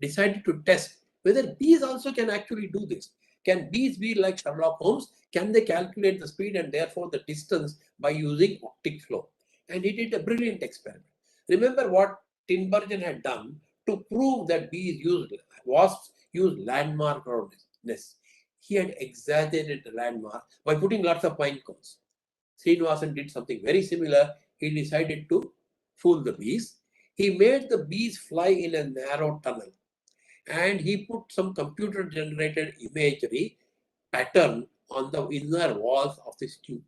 decided to test whether bees also can actually do this. Can bees be like Sherlock Holmes? Can they calculate the speed and therefore the distance by using optic flow? And he did a brilliant experiment. Remember what Tinbergen had done to prove that wasps use landmark nests. He had exaggerated the landmark by putting lots of pine cones. Srinivasan did something very similar. He decided to fool the bees. He made the bees fly in a narrow tunnel, and he put some computer generated imagery pattern on the inner walls of this tube.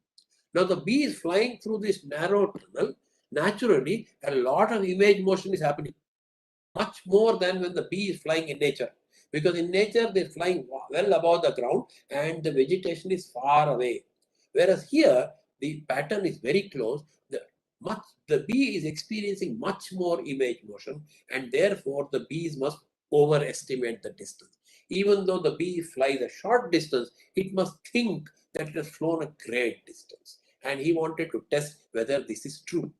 Now the bee is flying through this narrow tunnel. Naturally, a lot of image motion is happening, much more than when the bee is flying in nature. Because in nature, they're flying well above the ground and the vegetation is far away. Whereas here, the pattern is very close. The bee is experiencing much more image motion, and therefore the bees must overestimate the distance. Even though the bee flies a short distance, it must think that it has flown a great distance. And he wanted to test whether this is true.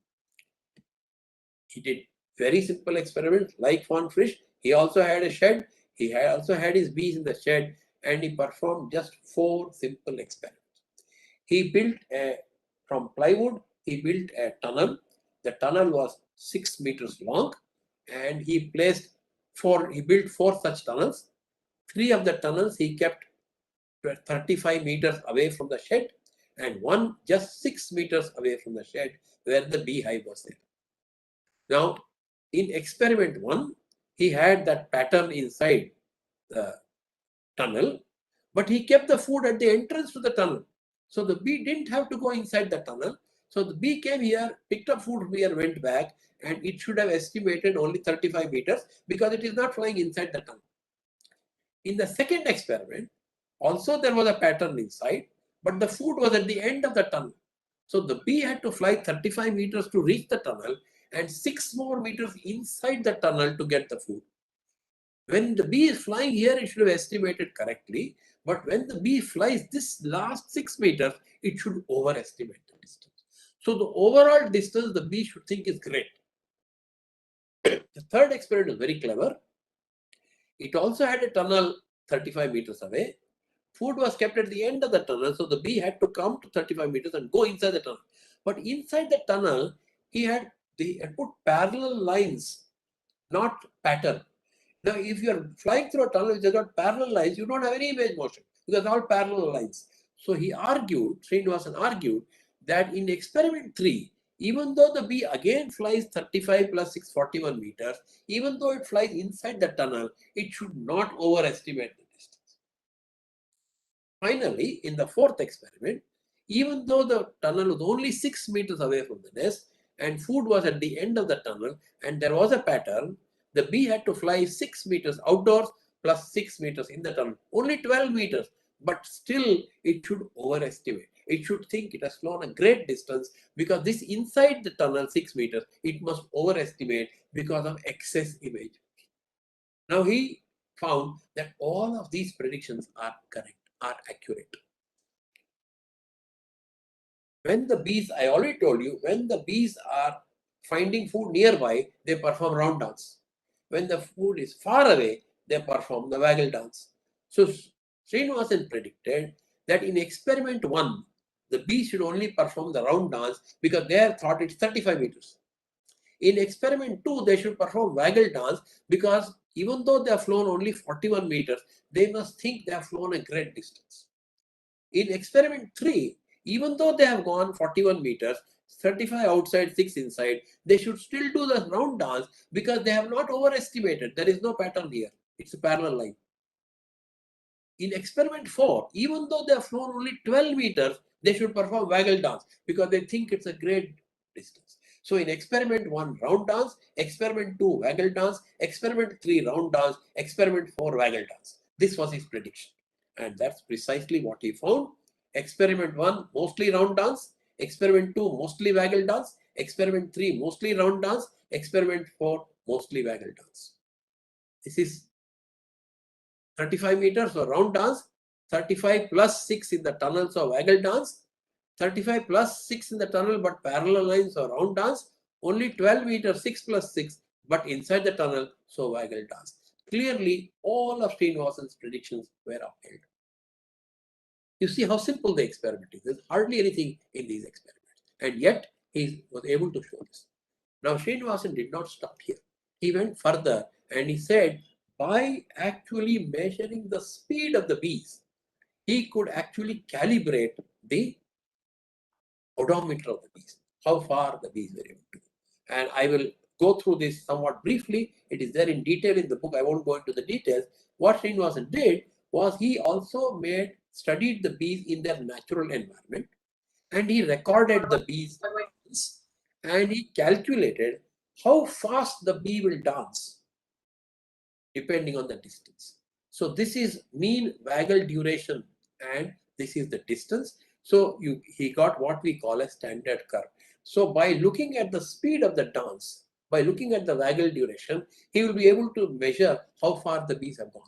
He did very simple experiments like Von Frisch. He also had a shed. He also had his bees in the shed, and he performed just 4 simple experiments. He built from plywood, he built a tunnel. The tunnel was 6 meters long, and he built 4 such tunnels. 3 of the tunnels he kept 35 meters away from the shed, and one just 6 meters away from the shed where the beehive was there. Now, in experiment 1, he had that pattern inside the tunnel, but he kept the food at the entrance to the tunnel. So the bee didn't have to go inside the tunnel. So the bee came here, picked up food here, went back, and it should have estimated only 35 meters because it is not flying inside the tunnel. In the second experiment, also there was a pattern inside, but the food was at the end of the tunnel. So the bee had to fly 35 meters to reach the tunnel and 6 more meters inside the tunnel to get the food. When the bee is flying here, it should have estimated correctly. But when the bee flies this last 6 meters, it should overestimate the distance. So the overall distance the bee should think is great. The third experiment is very clever. It also had a tunnel 35 meters away. Food was kept at the end of the tunnel, so the bee had to come to 35 meters and go inside the tunnel. But inside the tunnel, he had put parallel lines, not pattern. Now, if you are flying through a tunnel which has got parallel lines, you don't have any image motion because all parallel lines. So he argued, Srinivasan argued, that in experiment 3, even though the bee again flies 35 plus 6, 41 meters, even though it flies inside the tunnel, it should not overestimate the distance. Finally, in the fourth experiment, even though the tunnel was only 6 meters away from the nest and food was at the end of the tunnel and there was a pattern, the bee had to fly 6 meters outdoors plus 6 meters in the tunnel, only 12 meters, but still it should overestimate. It should think it has flown a great distance because this inside the tunnel 6 meters, it must overestimate because of excess image. Now he found that all of these predictions are correct, are accurate. When the bees, I already told you, when the bees are finding food nearby, they perform round dance. When the food is far away, they perform the waggle dance. So Srinivasan predicted that in experiment 1, the bees should only perform the round dance because they have thought it's 35 meters. In experiment 2, they should perform waggle dance because even though they have flown only 41 meters, they must think they have flown a great distance. In experiment 3, even though they have gone 41 meters, 35 outside, 6 inside, they should still do the round dance because they have not overestimated. There is no pattern here. It's a parallel line. In experiment 4, even though they have flown only 12 meters, they should perform waggle dance because they think it's a great distance. So in experiment 1, round dance, experiment 2, waggle dance, experiment 3, round dance, experiment 4, waggle dance. This was his prediction. And that's precisely what he found. Experiment 1, mostly round dance. Experiment 2, mostly waggle dance. Experiment 3, mostly round dance. Experiment 4, mostly waggle dance. This is 35 meters for round dance, 35 plus 6 in the tunnels of waggle dance, 35 plus 6 in the tunnel but parallel lines or round dance, only 12 meters, 6 plus 6, but inside the tunnel, so waggle dance. Clearly, all of Srinivasan's predictions were upheld. You see how simple the experiment is. There's hardly anything in these experiments. And yet, he was able to show this. Now, Srinivasan did not stop here. He went further and he said, by actually measuring the speed of the bees, he could actually calibrate the odometer of the bees, how far the bees were able to go. And I will go through this somewhat briefly. It is there in detail in the book. I won't go into the details. What Srinivasan did was he also studied the bees in their natural environment, and he recorded the bees and he calculated how fast the bee will dance depending on the distance. So this is mean waggle duration and this is the distance. So he got what we call a standard curve. So by looking at the speed of the dance, by looking at the waggle duration, he will be able to measure how far the bees have gone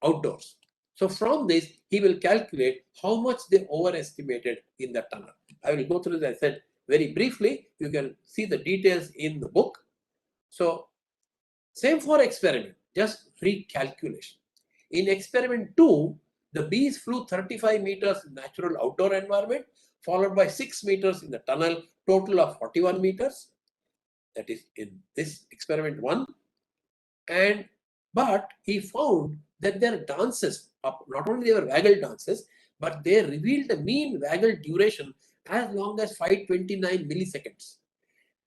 outdoors. So from this, he will calculate how much they overestimated in the tunnel. I will go through this, I said, very briefly. You can see the details in the book. So same for experiment, just recalculation. In experiment 2, the bees flew 35 meters in natural outdoor environment, followed by 6 meters in the tunnel, total of 41 meters. That is in this experiment 1. But he found that their dances, not only they were waggle dances, but they revealed the mean waggle duration as long as 529 milliseconds.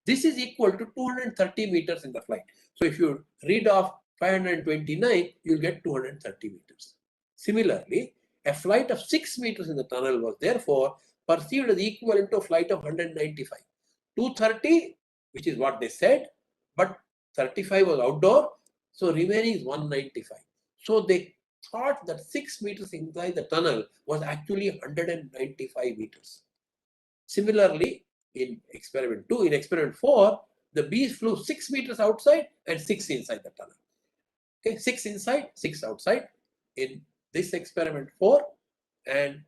This is equal to 230 meters in the flight. So if you read off 529, you'll get 230 meters. Similarly, a flight of 6 meters in the tunnel was therefore perceived as equivalent to a flight of 195. 230, which is what they said, but 35 was outdoor, so remaining is 195. So they thought that 6 meters inside the tunnel was actually 195 meters. Similarly, in experiment 2, in experiment 4, the bees flew 6 meters outside and 6 inside the tunnel. Okay, 6 inside, 6 outside in this experiment 4, and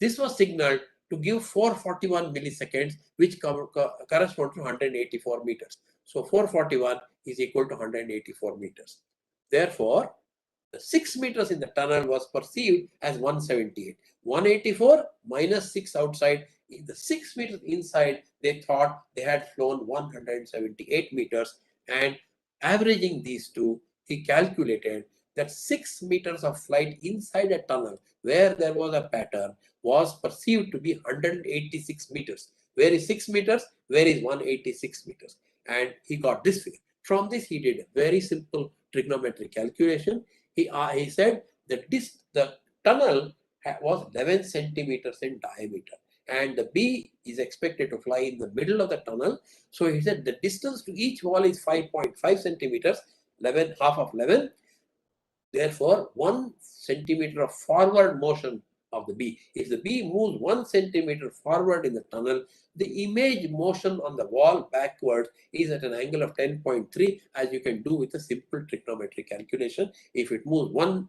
this was signaled to give 441 milliseconds, which corresponds to 184 meters. So 441 is equal to 184 meters. Therefore, the 6 meters in the tunnel was perceived as 178. 184 minus 6 outside, the 6 meters inside, they thought they had flown 178 meters, and averaging these two, he calculated that 6 meters of flight inside a tunnel where there was a pattern was perceived to be 186 meters. Where is 6 meters? Where is 186 meters? And he got this figure. From this, he did a very simple trigonometric calculation. He said that the tunnel was 11 centimeters in diameter, and the bee is expected to fly in the middle of the tunnel. So he said the distance to each wall is 5.5 centimeters, 11, half of 11. Therefore, 1 centimeter of forward motion of the bee. If the bee moves 1 centimeter forward in the tunnel, the image motion on the wall backwards is at an angle of 10.3, as you can do with a simple trigonometric calculation. If it moves 1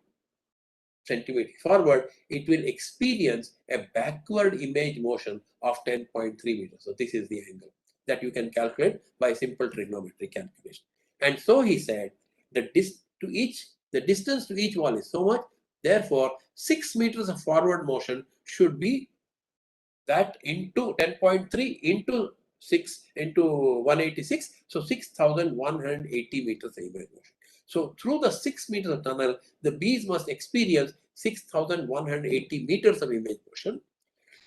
centimeters forward, it will experience a backward image motion of 10.3 meters. So this is the angle that you can calculate by simple trigonometry calculation. And so he said the distance to each wall is so much, therefore 6 meters of forward motion should be that into 10.3 into 6 into 186, so 6,180 meters of image motion. So through the 6 meters of tunnel, the bees must experience 6,180 meters of image motion.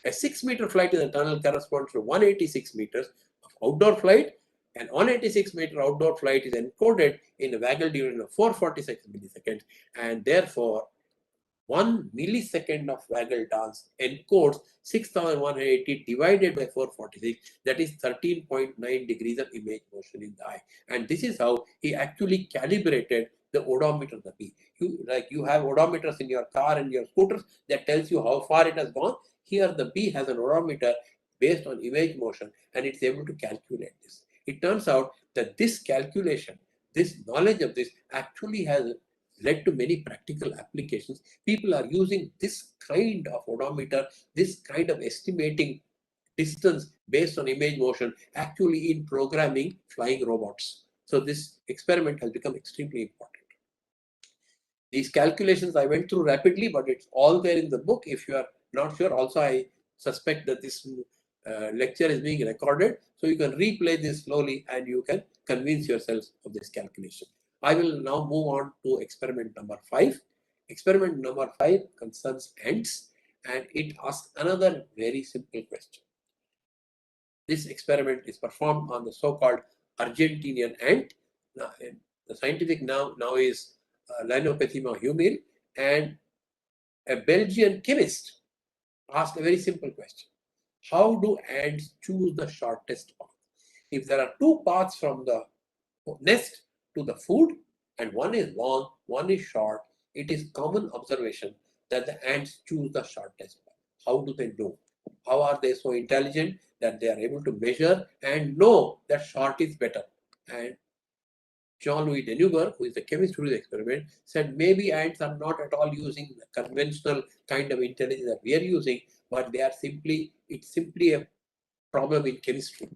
A 6-meter flight in the tunnel corresponds to 186 meters of outdoor flight, and 186-meter outdoor flight is encoded in a waggle duration of 446 milliseconds, and therefore 1 millisecond of waggle dance encodes 6,180 divided by 446, that is 13.9 degrees of image motion in the eye. And this is how he actually calibrated the odometer of the bee. You have odometers in your car and your scooters that tells you how far it has gone. Here the bee has an odometer based on image motion, and it's able to calculate this. It turns out that this calculation, this knowledge of this actually has led to many practical applications. People are using this kind of odometer, this kind of estimating distance based on image motion actually in programming flying robots. So this experiment has become extremely important. These calculations I went through rapidly, but it's all there in the book. If you are not sure, also I suspect that this lecture is being recorded, so you can replay this slowly and you can convince yourselves of this calculation. I will now move on to experiment number 5. Experiment number 5 concerns ants, and it asks another very simple question. This experiment is performed on the so-called Argentinian ant. Now, the scientific now is Linopetima humil, and a Belgian chemist asked a very simple question. How do ants choose the shortest path? If there are two paths from the nest to the food, and one is long, one is short, it is common observation that the ants choose the shortest path. How do they know? How are they so intelligent that they are able to measure and know that short is better? And Jean-Louis Deneuber, who is the chemist who did the experiment, said maybe ants are not at all using the conventional kind of intelligence that we are using, but they are it's simply a problem in chemistry.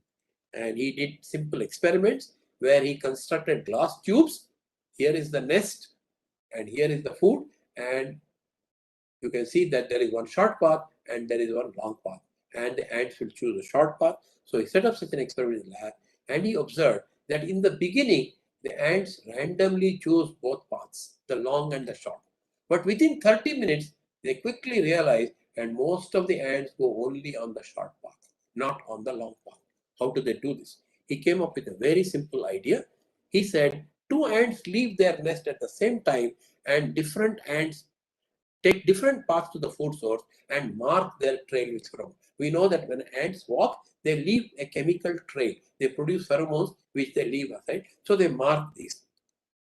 And he did simple experiments where he constructed glass tubes. Here is the nest and here is the food, and you can see that there is one short path and there is one long path, and the ants will choose a short path. So he set up such an experiment in the lab, and he observed that in the beginning the ants randomly chose both paths, the long and the short. But within 30 minutes, they quickly realized, and most of the ants go only on the short path, not on the long path. How do they do this? He came up with a very simple idea. He said, two ants leave their nest at the same time, and different ants take different paths to the food source and mark their trail with pheromones. We know that when ants walk, they leave a chemical trail. They produce pheromones which they leave aside. So they mark these.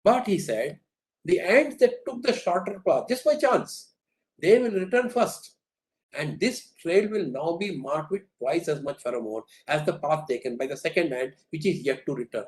But he said, the ants that took the shorter path, just by chance, they will return first. And this trail will now be marked with twice as much pheromone as the path taken by the second ant, which is yet to return.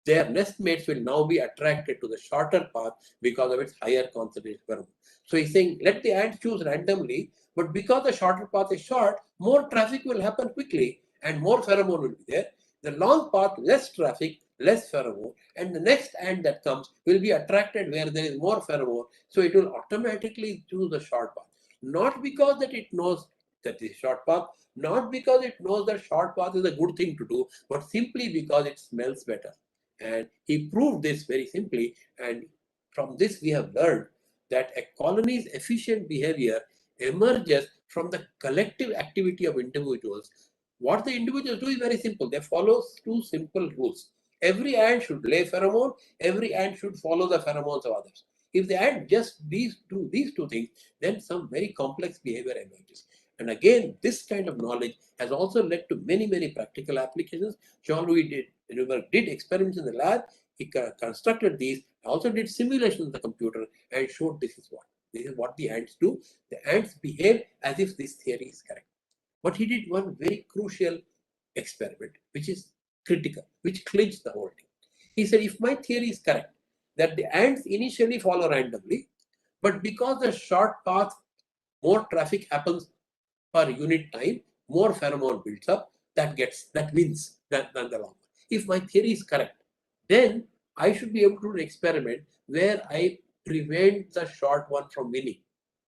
Their nest mates will now be attracted to the shorter path because of its higher concentration pheromone. So he's saying, let the ants choose randomly, but because the shorter path is short, more traffic will happen quickly and more pheromone will be there. The long path, less traffic, less pheromone, and the next ant that comes will be attracted where there is more pheromone, so it will automatically choose the short path. Not because that it knows that is short path, not because it knows that short path is a good thing to do, but simply because it smells better. And he proved this very simply, and from this we have learned that a colony's efficient behavior emerges from the collective activity of individuals. What the individuals do is very simple. They follow two simple rules. Every ant should lay pheromone, every ant should follow the pheromones of others. If the ant just these two things, then some very complex behavior emerges. And again, this kind of knowledge has also led to many, many practical applications. Jean-Louis did experiments in the lab. He constructed these, also did simulations on the computer and showed this is what the ants do. The ants behave as if this theory is correct. But he did one very crucial experiment, which is critical, which clinched the whole thing. He said, if my theory is correct, that the ants initially follow randomly, But because the short path, more traffic happens per unit time, more pheromone builds up, that wins than the long one. If my theory is correct, then I should be able to do an experiment where I prevent the short one from winning.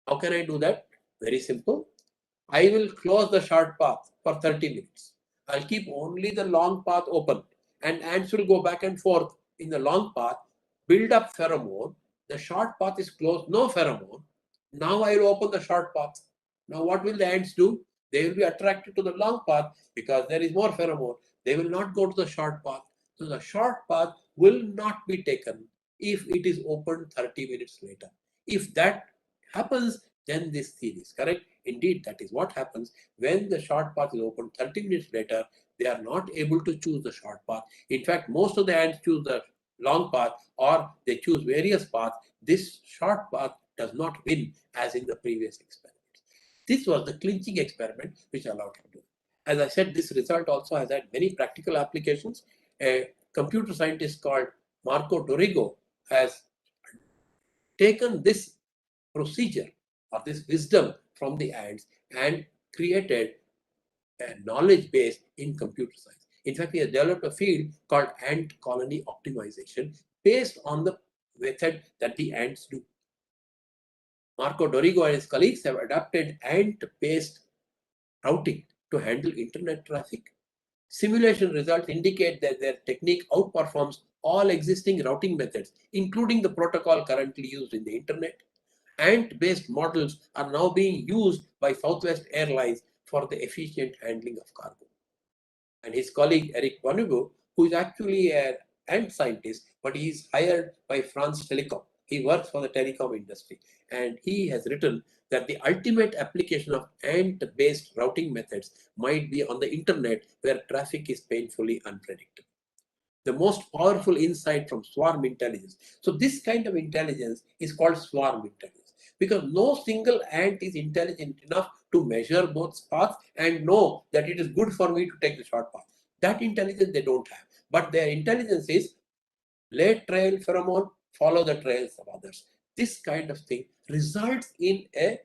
How can I do that? Very simple. I will close the short path for 30 minutes. I'll keep only the long path open, and ants will go back and forth in the long path, build up pheromone. The short path is closed, no pheromone. Now I will open the short path. Now what will the ants do? They will be attracted to the long path because there is more pheromone. They will not go to the short path. So the short path will not be taken if it is opened 30 minutes later. If that happens, then this theory is correct. Indeed, that is what happens when the short path is opened 30 minutes later. They are not able to choose the short path. In fact, most of the ants choose the long path, or they choose various paths. This short path does not win as in the previous experiment. This was the clinching experiment which allowed him to do. As I said, this result also has had many practical applications. A computer scientist called Marco Dorigo has taken this procedure or this wisdom from the ants and created a knowledge base in computer science. In fact, he has developed a field called ant colony optimization based on the method that the ants do. Marco Dorigo and his colleagues have adapted ant-based routing to handle internet traffic. Simulation results indicate that their technique outperforms all existing routing methods, including the protocol currently used in the internet. Ant-based models are now being used by Southwest Airlines for the efficient handling of cargo. And his colleague Eric Bonobo, who is actually an ant scientist, but he is hired by France Telecom. He works for the telecom industry, and he has written that the ultimate application of ant-based routing methods might be on the internet, where traffic is painfully unpredictable. The most powerful insight from swarm intelligence. So this kind of intelligence is called swarm intelligence, because no single ant is intelligent enough to measure both paths and know that it is good for me to take the short path. That intelligence they don't have. But their intelligence is lay trail pheromone, follow the trails of others. This kind of thing results in a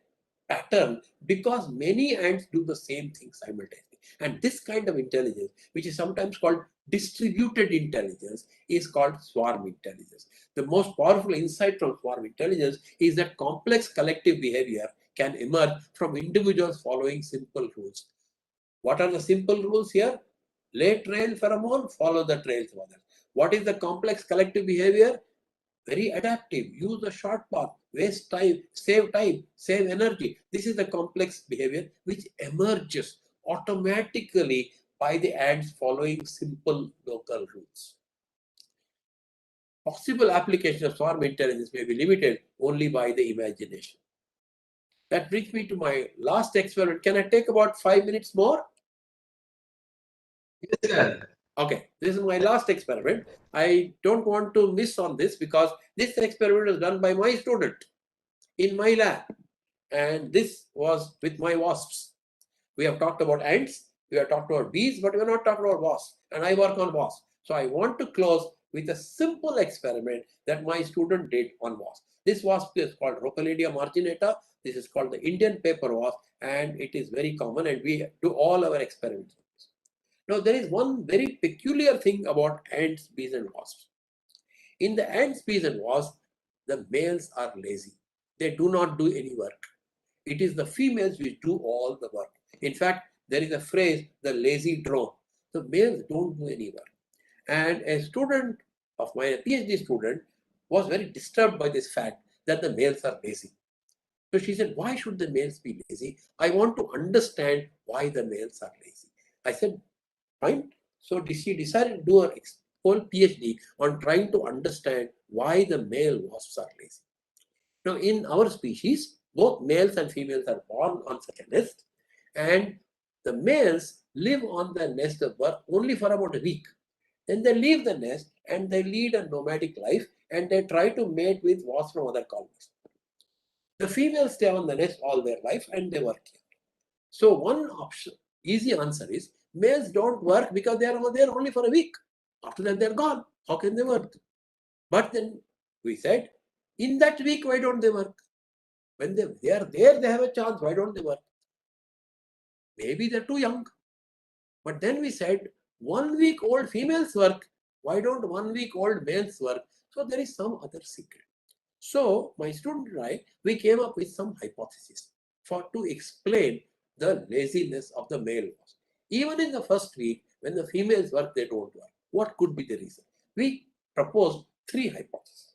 pattern because many ants do the same thing simultaneously. And this kind of intelligence, which is sometimes called distributed intelligence, is called swarm intelligence. The most powerful insight from swarm intelligence is that complex collective behavior can emerge from individuals following simple rules. What are the simple rules here? Lay trail pheromone, follow the trails of others. What is the complex collective behavior? Very adaptive. Use a short path, waste time, save energy. This is the complex behavior which emerges automatically by the ants following simple local rules. Possible application of swarm intelligence may be limited only by the imagination. That brings me to my last experiment. Can I take about 5 minutes more? Yes, sir. Okay, this is my last experiment. I don't want to miss on this because this experiment was done by my student in my lab, and this was with my wasps. We have talked about ants, we have talked about bees, but we are not talking about wasps, and I work on wasps. So I want to close with a simple experiment that my student did on wasps. This wasp is called Rhopalidia marginata. This is called the Indian paper wasp, and it is very common, and we do all our experiments. Now, there is one very peculiar thing about ants, bees, and wasps. In the ants, bees, and wasps, the males are lazy. They do not do any work. It is the females which do all the work. In fact, there is a phrase, the lazy drone. The males don't do any work. And a student of mine, a PhD student, was very disturbed by this fact that the males are lazy. So she said, why should the males be lazy? I want to understand why the males are lazy. I said, fine. So she decided to do her whole PhD on trying to understand why the male wasps are lazy. Now, in our species, both males and females are born on such a nest, and the males live on the nest of birth only for about a week. Then they leave the nest and they lead a nomadic life, and they try to mate with wasps from other colonies. The females stay on the nest all their life and they work here. So one option, easy answer is, males don't work because they are there only for a week. After that, they're gone. How can they work? But then we said, in that week, why don't they work? When they are there, they have a chance. Why don't they work? Maybe they're too young. But then we said 1 week old females work. Why don't 1 week old males work? So there is some other secret. So my student and I, we came up with some hypotheses to explain the laziness of the male wasp. Even in the first week, when the females work, they don't work. What could be the reason? We proposed 3 hypotheses.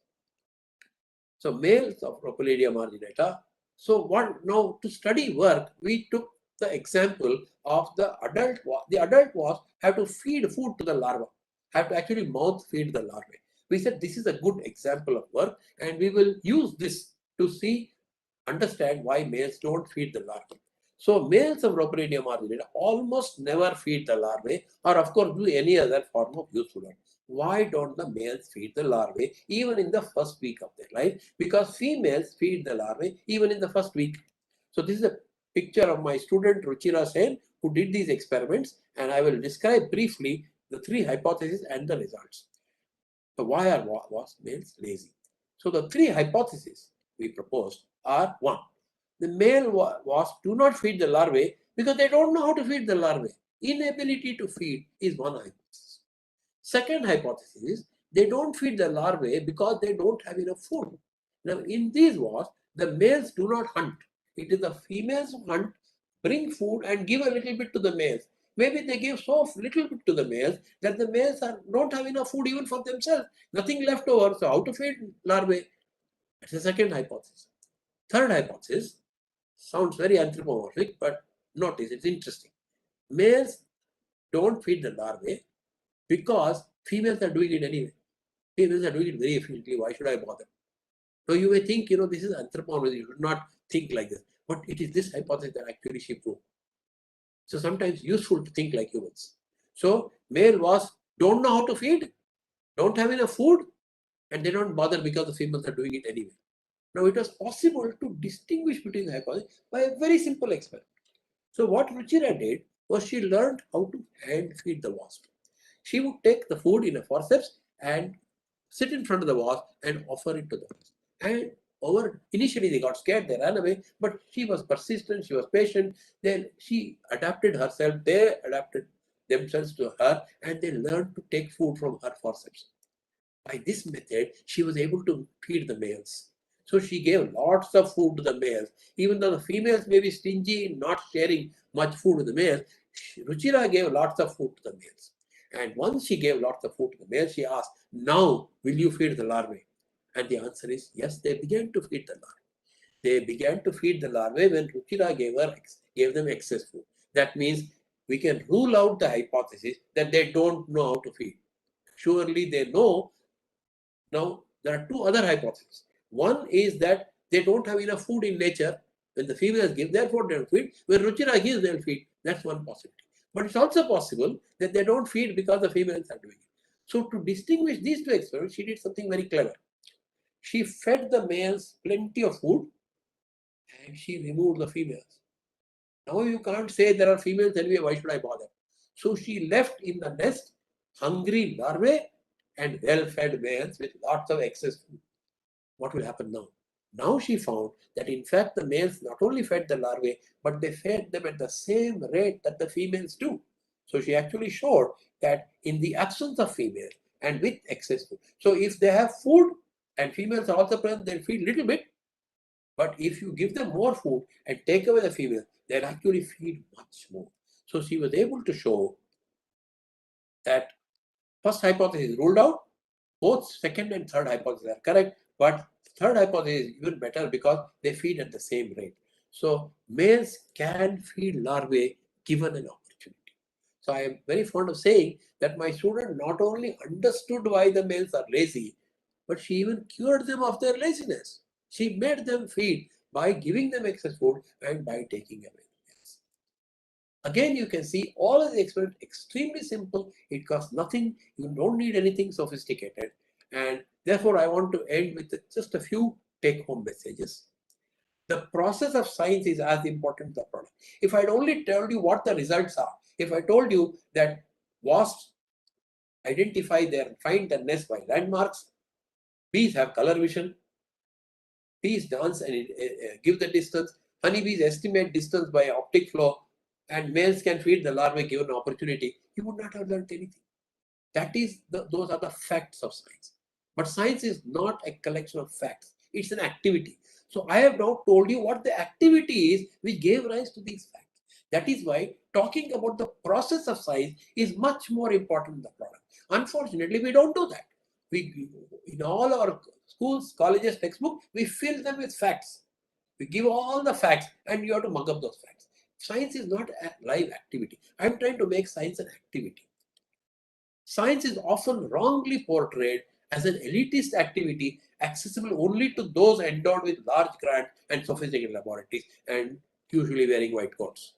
So males of Rhopalidia marginata. So now to study work, we took the example of the adult wasp. The adult wasp have to feed food to the larva, have to actually mouth feed the larvae. We said this is a good example of work, and we will use this to understand why males don't feed the larvae. So males of Rhopalidia marginata almost never feed the larvae, or of course do any other form of useful work. Why don't the males feed the larvae even in the first week of their life? Because females feed the larvae even in the first week. So this is a picture of my student Ruchira Sen, who did these experiments, and I will describe briefly the 3 hypotheses and the results. So why are wasp males lazy? So the 3 hypotheses we proposed are: 1, the male wasps do not feed the larvae because they don't know how to feed the larvae. Inability to feed is one hypothesis. Second hypothesis is they don't feed the larvae because they don't have enough food. Now, in these wasps, the males do not hunt. It is the females who hunt, bring food, and give a little bit to the males. Maybe they give so little bit to the males that the males don't have enough food even for themselves. Nothing left over. So, how to feed larvae? That's the second hypothesis. Third hypothesis sounds very anthropomorphic, but notice it's interesting. Males don't feed the larvae because females are doing it anyway. Females are doing it very efficiently. Why should I bother? So you may think, this is anthropomorphism. You should not think like this. But it is this hypothesis that actually she proved. So sometimes useful to think like humans. So male wasps don't know how to feed, don't have enough food, and they don't bother because the females are doing it anyway. Now it was possible to distinguish between the hypotheses by a very simple experiment. So what Ruchira did was she learned how to hand feed the wasp. She would take the food in a forceps and sit in front of the wasp and offer it to the wasp. And initially they got scared, they ran away, but she was persistent, she was patient. Then she adapted herself, they adapted themselves to her, and they learned to take food from her forceps. By this method, she was able to feed the males. So she gave lots of food to the males. Even though the females may be stingy in not sharing much food to the males, Ruchira gave lots of food to the males. And once she gave lots of food to the males, she asked, now will you feed the larvae? And the answer is yes, they began to feed the larvae. They began to feed the larvae when Ruchira gave them excess food. That means we can rule out the hypothesis that they don't know how to feed. Surely they know. Now, there are 2 other hypotheses. One is that they don't have enough food in nature. When the females give, therefore they don't feed. When Ruchira gives, they'll feed. That's one possibility. But it's also possible that they don't feed because the females are doing it. So to distinguish these 2 experiments, she did something very clever. She fed the males plenty of food and she removed the females. Now you can't say there are females anyway, why should I bother? So she left in the nest hungry larvae and well-fed males with lots of excess food. What will happen now? Now she found that in fact the males not only fed the larvae, but they fed them at the same rate that the females do. So she actually showed that in the absence of females and with excess food. So if they have food and females are also present, they'll feed little bit. But if you give them more food and take away the female, they'll actually feed much more. So she was able to show that first hypothesis ruled out, both second and third hypotheses are correct, but third hypothesis is even better because they feed at the same rate. So males can feed larvae given an opportunity. So I am very fond of saying that my student not only understood why the males are lazy, but she even cured them of their laziness. She made them feed by giving them excess food and by taking away the males. Again, you can see all of the experiment extremely simple. It costs nothing. You don't need anything sophisticated. And therefore, I want to end with just a few take-home messages. The process of science is as important as the product. If I'd only told you what the results are, if I told you that wasps identify find their nest by landmarks, bees have color vision, bees dance and give the distance. Honeybees estimate distance by optic flow, and males can feed the larvae given opportunity. You would not have learned anything. That is those are the facts of science. But science is not a collection of facts. It's an activity. So I have now told you what the activity is which gave rise to these facts. That is why talking about the process of science is much more important than the product. Unfortunately, we don't do that. We, in all our schools, colleges, textbook, we fill them with facts. We give all the facts and you have to mug up those facts. Science is not a live activity. I'm trying to make science an activity. Science is often wrongly portrayed as an elitist activity accessible only to those endowed with large grants and sophisticated laboratories and usually wearing white coats.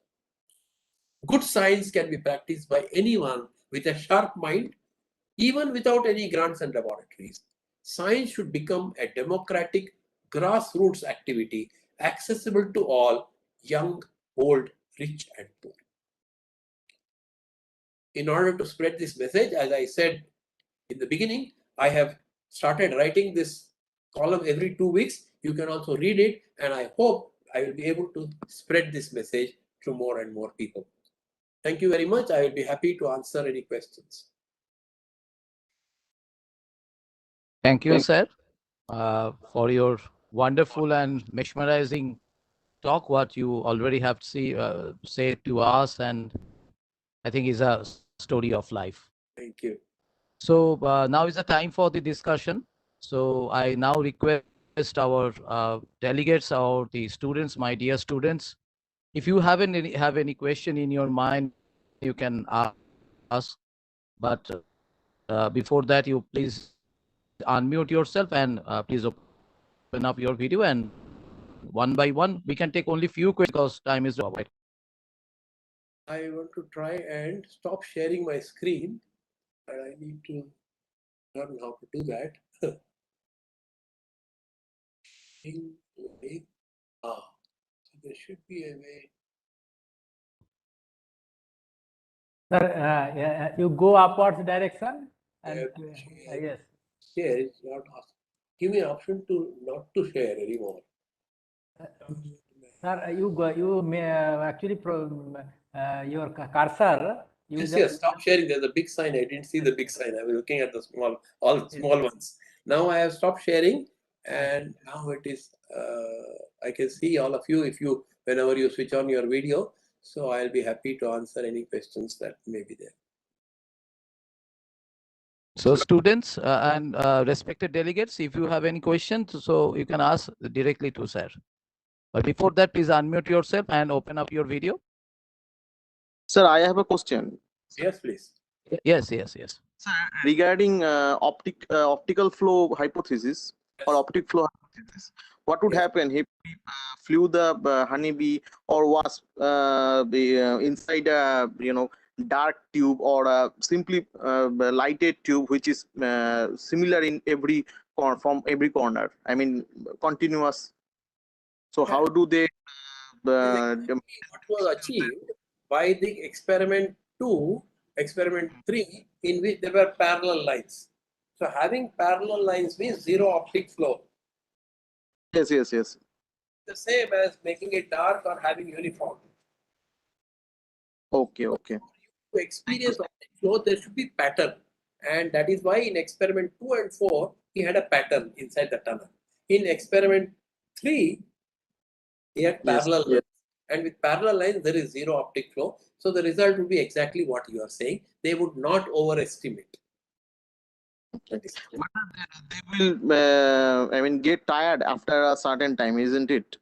Good science can be practiced by anyone with a sharp mind, even without any grants and laboratories. Science should become a democratic grassroots activity accessible to all, young, old, rich, and poor. In order to spread this message, as I said in the beginning, I have started writing this column every 2 weeks. You can also read it, and I hope I will be able to spread this message to more and more people. Thank you very much. I will be happy to answer any questions. Thank you, sir, for your wonderful and mesmerizing talk, what you already have said to us, and I think is a story of life. Thank you. So now is the time for the discussion. So I now request our delegates or the students, my dear students, if you have any question in your mind, you can ask. But before that, you please unmute yourself and please open up your video, and one by one, we can take only few questions because time is over. I want to try and stop sharing my screen, and I need to learn how to do that. So there should be a way. Sir, you go upwards direction and yes. Share is not asked. Give me an option to not to share anymore. Sir, you may actually your cursor. Yes, stop sharing. There's a big sign. I didn't see the big sign. I was looking at the all small ones. Now I have stopped sharing, and now it is. I can see all of you whenever you switch on your video. So I'll be happy to answer any questions that may be there. So students and respected delegates, if you have any questions, so you can ask directly to sir. But before that, please unmute yourself and open up your video. Sir, I have a question. Yes, please. Yes. Sir, regarding optical flow hypothesis or optic flow hypothesis, what would happen if we flew the honeybee or wasp inside a dark tube or a simply lighted tube, which is similar in every corner, from every corner? I mean, continuous. So how do they? What was achieved by the experiment 2, experiment 3, in which there were parallel lines. So having parallel lines means zero optic flow. Yes. The same as making it dark or having uniform. Okay. To experience optic flow, there should be pattern, and that is why in experiment 2 and 4 he had a pattern inside the tunnel. In experiment 3 he had parallel lines, and with parallel lines there is zero optic flow. So the result would be exactly what you are saying. They would not overestimate. But they will, get tired after a certain time, isn't it?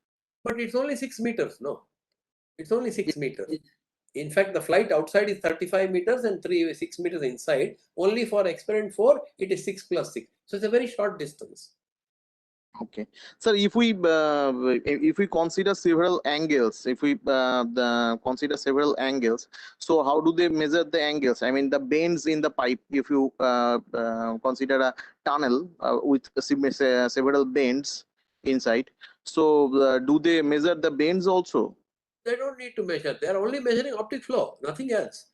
But it's only 6 meters, no? It's only 6 meters. In fact, the flight outside is 35 meters and 6 meters inside. Only for experiment 4, it is 6 plus 6. So it's a very short distance. Okay, sir. If we consider several angles, consider several angles, so how do they measure the angles? I mean, the bends in the pipe. If you consider a tunnel with several bends inside, so do they measure the bends also? They don't need to measure. They are only measuring optic flow, nothing else.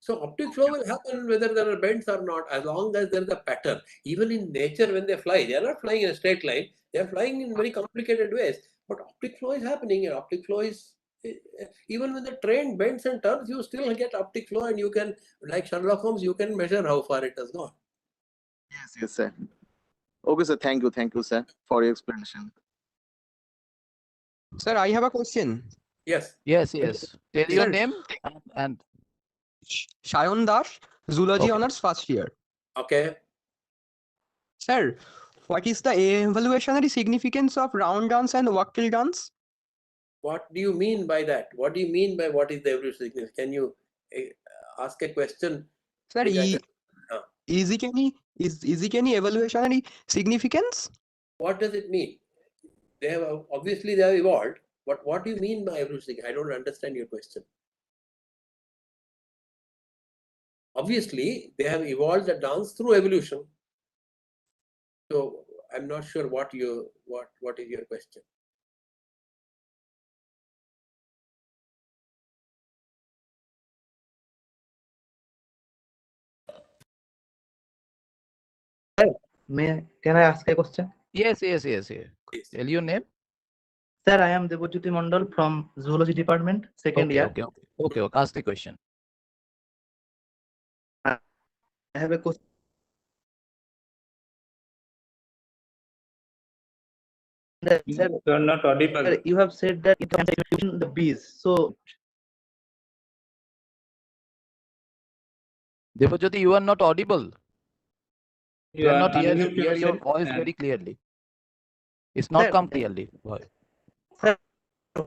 So optic flow will happen whether there are bends or not, as long as there is a pattern. Even in nature, when they fly, they are not flying in a straight line. They are flying in very complicated ways, but optic flow is happening, and optic flow is even when the train bends and turns, you still get optic flow, and you can, like Sherlock Holmes, you can measure how far it has gone. Yes, sir. Okay, sir. Thank you, sir, for your explanation. Sir, I have a question. Yes. Yes. Tell your Sir. name and Shayon Das, Zoology Okay. Honors first year. Okay. Sir, what is the evolutionary significance of round dance and wackel dance? What do you mean by that? What do you mean by what is the evolutionary significance? Can you ask a question? Sir, which I can- is it any evolutionary significance? What does it mean? They have obviously they have evolved, but what do you mean by evolutionary? I don't understand your question. Obviously, they have evolved the dance through evolution. So I'm not sure what is your question. Can I ask a question? yes. Yes. Tell your name. Sir, I am Debojyoti Mandal from Zoology Department, second year. Okay. Ask the question. I have a question. Sir, You are not audible. sir, you have said that it can include the bees. So, Debojyoti, you are not audible. You are not hear unmute your yourself voice and- very clearly. It's not Sir, come clearly. sir,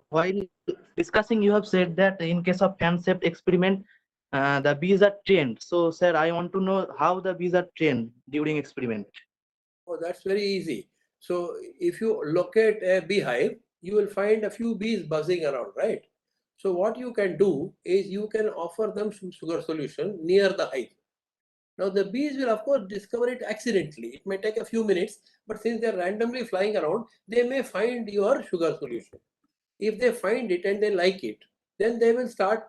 while discussing, you have said that in case of fan-shaped experiment, the bees are trained. So, sir, I want to know how the bees are trained during experiment. Oh, that's very easy. So if you locate a beehive, you will find a few bees buzzing around, right? So what you can do is you can offer them some sugar solution near the hive. Now the bees will of course discover it accidentally. It may take a few minutes, but since they're randomly flying around, they may find your sugar solution. If they find it and they like it, then they will start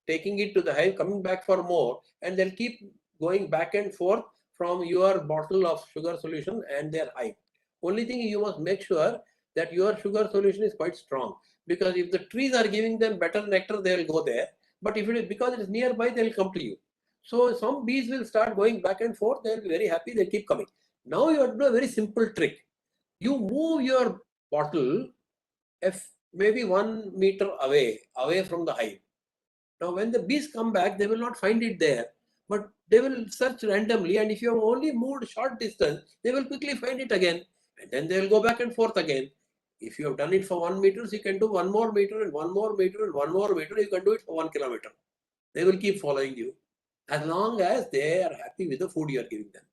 taking it to the hive, coming back for more, and they'll keep going back and forth from your bottle of sugar solution and their hive. Only thing you must make sure that your sugar solution is quite strong, because if the trees are giving them better nectar, they will go there. But if it is because it is nearby, they will come to you. So some bees will start going back and forth. They will be very happy. They keep coming. Now you have to do a very simple trick. You move your bottle maybe 1 meter away from the hive. Now, when the bees come back, they will not find it there, but they will search randomly. And if you have only moved short distance, they will quickly find it again. And then they will go back and forth again. If you have done it for 1 meter, you can do 1 more meter and 1 more meter and 1 more meter. You can do it for 1 kilometer. They will keep following you as long as they are happy with the food you are giving them.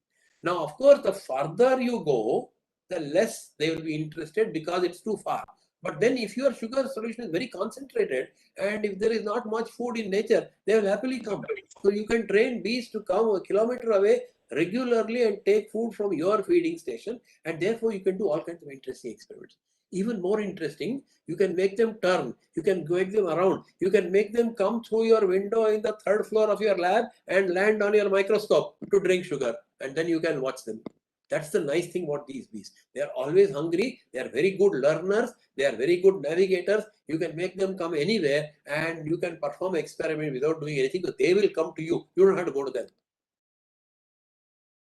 Now, of course, the further you go, the less they will be interested because it's too far. But then if your sugar solution is very concentrated and if there is not much food in nature, they will happily come. So you can train bees to come a kilometer away regularly and take food from your feeding station, and therefore you can do all kinds of interesting experiments. Even more interesting, you can make them turn, you can make them around, you can make them come through your window in the 3rd floor of your lab and land on your microscope to drink sugar, and then you can watch them. That's the nice thing about these bees. They are always hungry, they are very good learners, they are very good navigators. You can make them come anywhere and you can perform experiment without doing anything. So they will come to you. You don't have to go to them.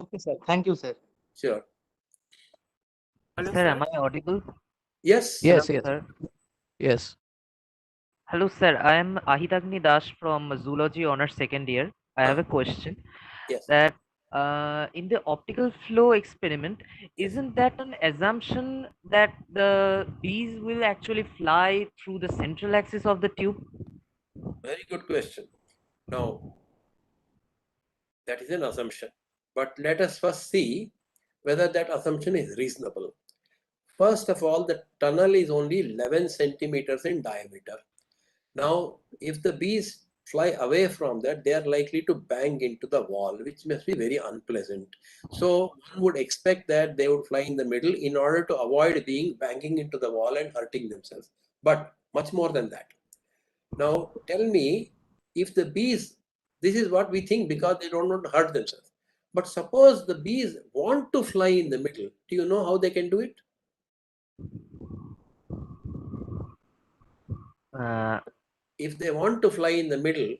Okay, sir. Thank you, sir. Sure. Sir, am I audible? Yes. Yes. Sir. Yes. Hello, sir. I am Ahitagni Das from Zoology Honors second year. I have a question. Yes. That in the optical flow experiment, isn't that an assumption that the bees will actually fly through the central axis of the tube? Very good question. Now, that is an assumption. But let us first see whether that assumption is reasonable. First of all, the tunnel is only 11 centimeters in diameter. Now, if the bees fly away from that, they are likely to bang into the wall, which must be very unpleasant. So one would expect that they would fly in the middle in order to avoid banging into the wall and hurting themselves. But much more than that. Now, tell me, if the bees, this is what we think because they don't want to hurt themselves. But suppose the bees want to fly in the middle. Do you know how they can do it? If they want to fly in the middle,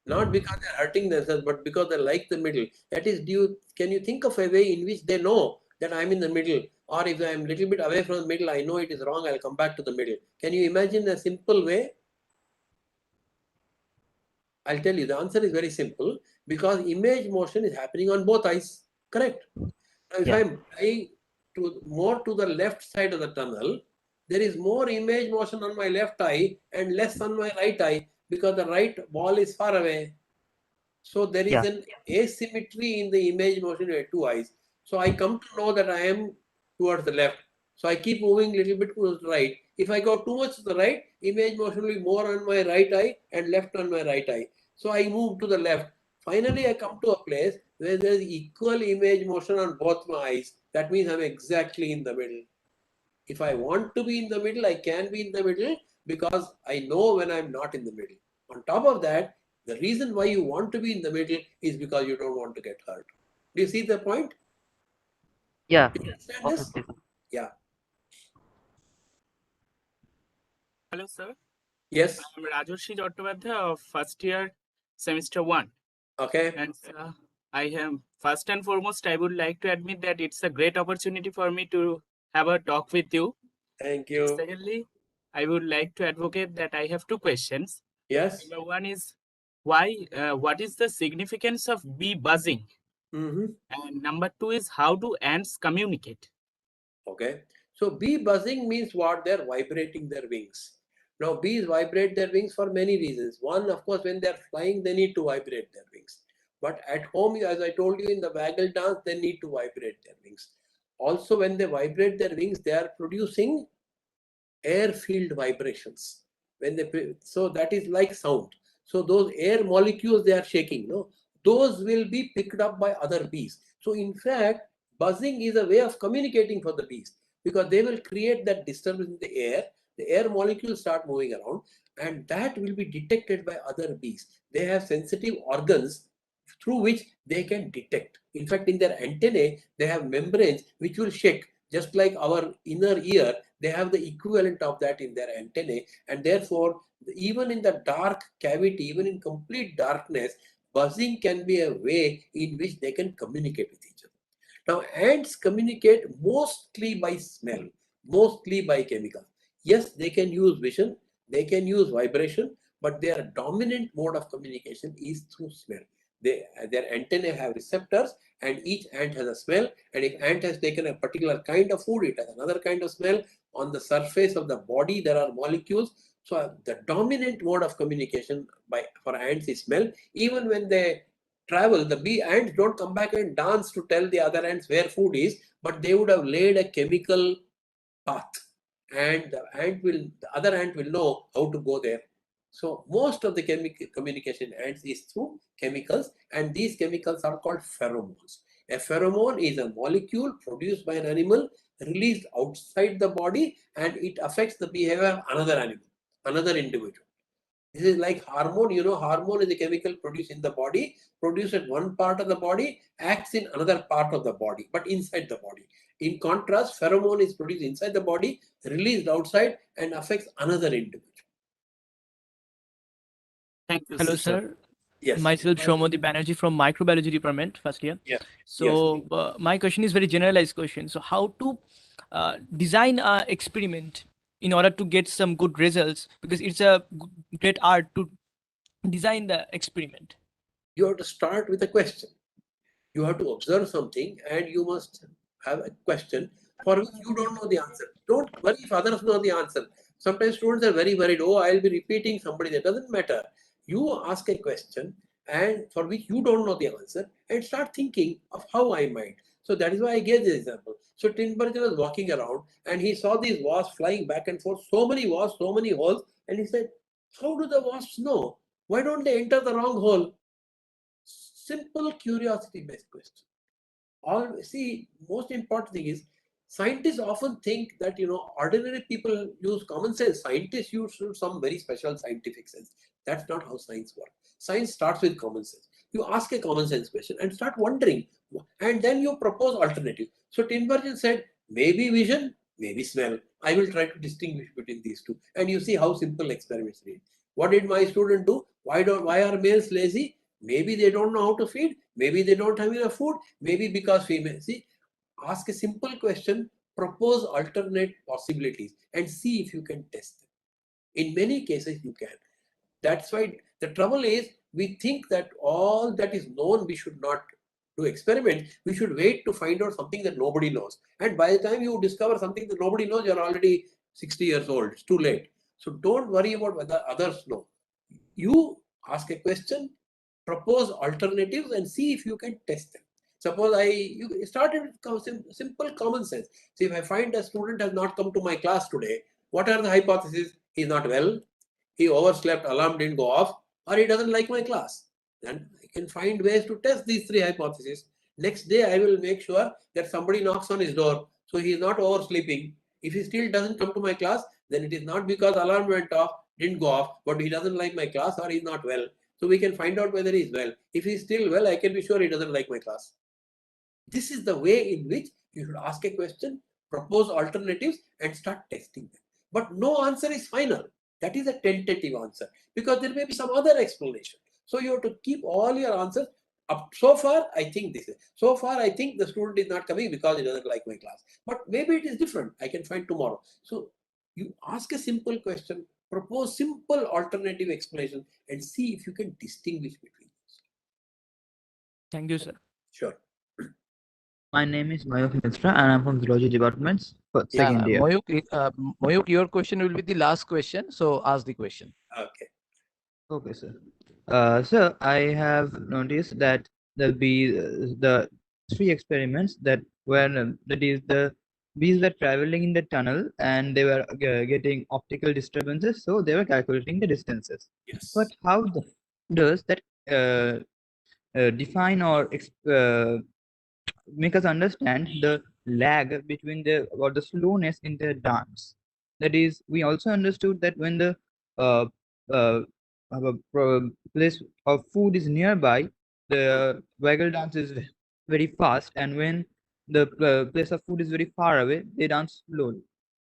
not because they're hurting themselves, but because they like the middle. That is, can you think of a way in which they know that I'm in the middle? Or if I'm a little bit away from the middle, I know it is wrong, I'll come back to the middle. Can you imagine a simple way? I'll tell you, the answer is very simple, because image motion is happening on both eyes, correct? Now, if I'm flying more to the left side of the tunnel, there is more image motion on my left eye and less on my right eye, because the right wall is far away. So there is an asymmetry in the image motion with two eyes. So I come to know that I am towards the left. So I keep moving a little bit towards the right. If I go too much to the right, image motion will be more on my right eye and left on my right eye. So I move to the left. Finally, I come to a place where there is equal image motion on both my eyes. That means I'm exactly in the middle. If I want to be in the middle, I can be in the middle, because I know when I'm not in the middle. On top of that, the reason why you want to be in the middle is because you don't want to get hurt. Do you see the point? Yeah. Do you understand this? Yeah. Hello, sir. Yes. I'm Rajarshi Chattopadhyay of first year, semester 1. Okay. And I am, first and foremost, I would like to admit that it's a great opportunity for me to have a talk with you. Thank you. Secondly, I would like to advocate that I have two questions. Yes. Number one is, what is the significance of bee buzzing? And number two is, how do ants communicate? Okay. So bee buzzing means what? They're vibrating their wings. Now bees vibrate their wings for many reasons. One, of course, when they're flying, they need to vibrate their wings. But at home, as I told you in the waggle dance, they need to vibrate their wings. Also, when they vibrate their wings, they are producing air field vibrations. So that is like sound. So those air molecules they are shaking, no, those will be picked up by other bees. So in fact, buzzing is a way of communicating for the bees, because they will create that disturbance in the air. The air molecules start moving around, and that will be detected by other bees. They have sensitive organs through which they can detect. In fact, in their antennae, they have membranes which will shake, just like our inner ear. They have the equivalent of that in their antennae, and therefore, even in the dark cavity, even in complete darkness, buzzing can be a way in which they can communicate with each other. Now, ants communicate mostly by smell, mostly by chemical. Yes, they can use vision, they can use vibration, but their dominant mode of communication is through smell. Their antennae have receptors, and each ant has a smell. And if ant has taken a particular kind of food, it has another kind of smell. On the surface of the body, there are molecules. So the dominant mode of communication for ants is smell. Even when they travel, the bee ants don't come back and dance to tell the other ants where food is, but they would have laid a chemical path, and the other ant will know how to go there. So most of the communication ants is through chemicals, and these chemicals are called pheromones. A pheromone is a molecule produced by an animal, released outside the body, and it affects the behavior of another animal, another individual. This is like hormone. You know, hormone is a chemical produced in the body, produced at one part of the body, acts in another part of the body, but inside the body. In contrast, pheromone is produced inside the body, released outside, and affects another individual. Thank you. Hello, sir. Yes. Myself, Shomodi Banerjee from Microbiology Department, first year. Yeah. So my question is very generalized question. So how to design an experiment in order to get some good results? Because it's a great art to design the experiment. You have to start with a question. You have to observe something, and you must have a question for which you don't know the answer. Don't worry if others know the answer. Sometimes students are very worried. Oh, I'll be repeating somebody. That doesn't matter. You ask a question and for which you don't know the answer, and start thinking of how I might. So that is why I gave this example. So Tinbergen was walking around and he saw these wasps flying back and forth, so many wasps, so many holes, and he said, how do the wasps know? Why don't they enter the wrong hole? Simple curiosity-based question. See, most important thing is, scientists often think that, ordinary people use common sense. Scientists use some very special scientific sense. That's not how science works. Science starts with common sense. You ask a common sense question and start wondering, and then you propose alternative. So Tinbergen said, maybe vision, maybe smell. I will try to distinguish between these two. And you see how simple experiments are. What did my student do? Why are males lazy? Maybe they don't know how to feed. Maybe they don't have enough food. Maybe because females. See, ask a simple question, propose alternate possibilities and see if you can test them. In many cases, you can. That's why the trouble is we think that all that is known we should not do experiments. We should wait to find out something that nobody knows. And by the time you discover something that nobody knows, you're already 60 years old. It's too late. So don't worry about whether others know. You ask a question, propose alternatives and see if you can test them. Suppose you started with simple common sense. See, if I find a student has not come to my class today, what are the hypotheses? He's not well, he overslept, alarm didn't go off, or he doesn't like my class. Then I can find ways to test these three hypotheses. Next day, I will make sure that somebody knocks on his door, so he is not oversleeping. If he still doesn't come to my class, then it is not because alarm went off, didn't go off, but he doesn't like my class or he's not well. So we can find out whether he's well. If he's still well, I can be sure he doesn't like my class. This is the way in which you should ask a question, propose alternatives and start testing them. But no answer is final. That is a tentative answer because there may be some other explanation. So you have to keep all your answers up. So far, I think this is. So far, I think the student is not coming because he doesn't like my class. But maybe it is different. I can find tomorrow. So you ask a simple question, propose simple alternative explanation and see if you can distinguish between these. Thank you, sir. Sure. My name is Mayuk Mitra and I'm from Zoology department. Second year. Mayuk, your question will be the last question. So ask the question. Okay. Okay, sir. Sir, I have noticed that the three experiments that were that is the bees were traveling in the tunnel and they were getting optical disturbances, so they were calculating the distances. Yes. But how does that define or make us understand the lag between the slowness in the dance? That is, we also understood that when the uh, uh, place of food is nearby, the waggle dance is very fast, and when the place of food is very far away, they dance slowly.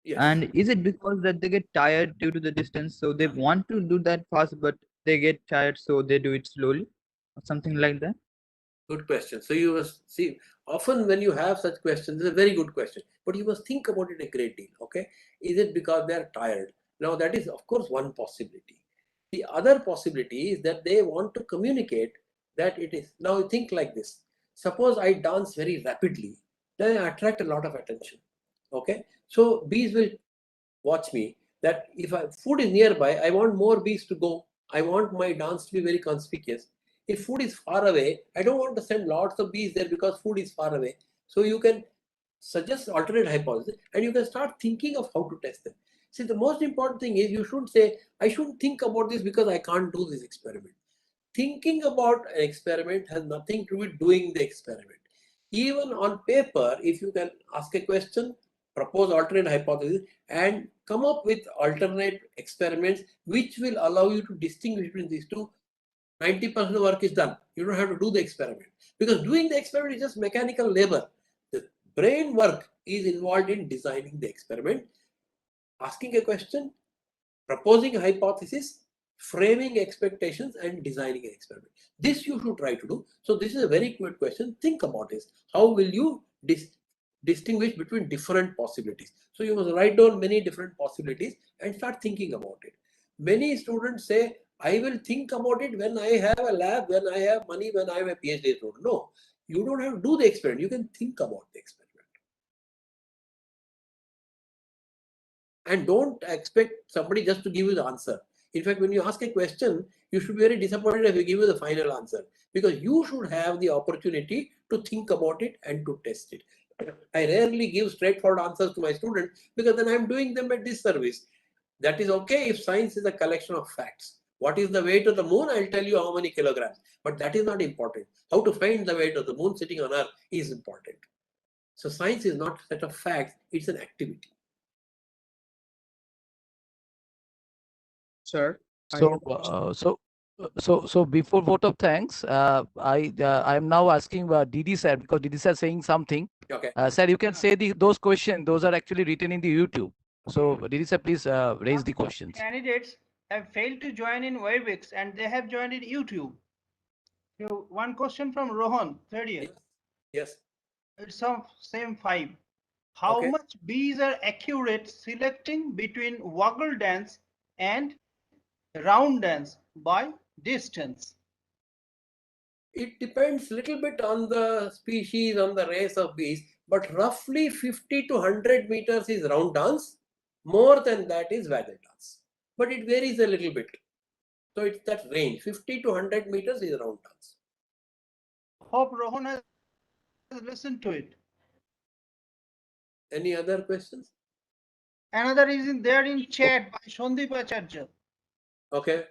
Yes. And is it because that they get tired due to the distance, so they want to do that fast, but they get tired, so they do it slowly, or something like that? Good question. So you must see, often when you have such questions, it's a very good question, but you must think about it a great deal. Okay, is it because they are tired? Now that is of course one possibility. The other possibility is that they want to communicate that it is. Now think like this. Suppose I dance very rapidly, then I attract a lot of attention. Okay, so bees will watch me. That if food is nearby, I want more bees to go. I want my dance to be very conspicuous. If food is far away, I don't want to send lots of bees there because food is far away. So you can suggest alternate hypothesis and you can start thinking of how to test them. See, the most important thing is you shouldn't say, I shouldn't think about this because I can't do this experiment. Thinking about an experiment has nothing to do with doing the experiment. Even on paper, if you can ask a question, propose alternate hypothesis and come up with alternate experiments which will allow you to distinguish between these two, 90% of the work is done. You don't have to do the experiment because doing the experiment is just mechanical labor. The brain work is involved in designing the experiment, asking a question, proposing a hypothesis, framing expectations and designing an experiment. This you should try to do. So this is a very good question. Think about this. How will you distinguish between different possibilities? So you must write down many different possibilities and start thinking about it. Many students say, I will think about it when I have a lab, when I have money, when I am a PhD student. No, you don't have to do the experiment. You can think about the experiment. And don't expect somebody just to give you the answer. In fact, when you ask a question, you should be very disappointed if you give you the final answer because you should have the opportunity to think about it and to test it. I rarely give straightforward answers to my students because then I'm doing them a disservice. That is okay if science is a collection of facts. What is the weight of the moon? I'll tell you how many kilograms. But that is not important. How to find the weight of the moon sitting on Earth is important. So science is not a set of facts, it's an activity. Sir. So before vote of thanks, I am now asking DD sir because DD sir saying something. Okay. Sir, you can say those questions. Those are actually written in the YouTube. So, Didi sir, please raise the questions. Candidates have failed to join in WebEx and they have joined in YouTube. So one question from Rohan, third year. Yes. It's of same 5. How much bees are accurate selecting between waggle dance and round dance by distance? It depends a little bit on the species, on the race of bees, but roughly 50 to 100 meters is round dance. More than that is waggle dance. But it varies a little bit. So it's that range. 50 to 100 meters is round dance. Hope Rohan has listened to it. Any other questions? Another is in there in chat by Shandip Acharya. Okay.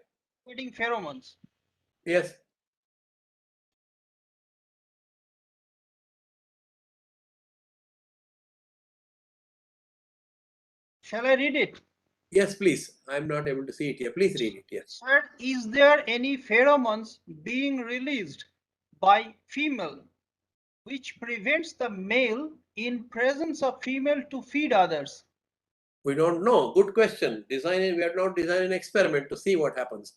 Getting pheromones. Yes. Shall I read it? Yes, please. I'm not able to see it here. Please read it. Yes. Sir, is there any pheromones being released by female which prevents the male in presence of female to feed others? We don't know. Good question. We are not designing an experiment to see what happens.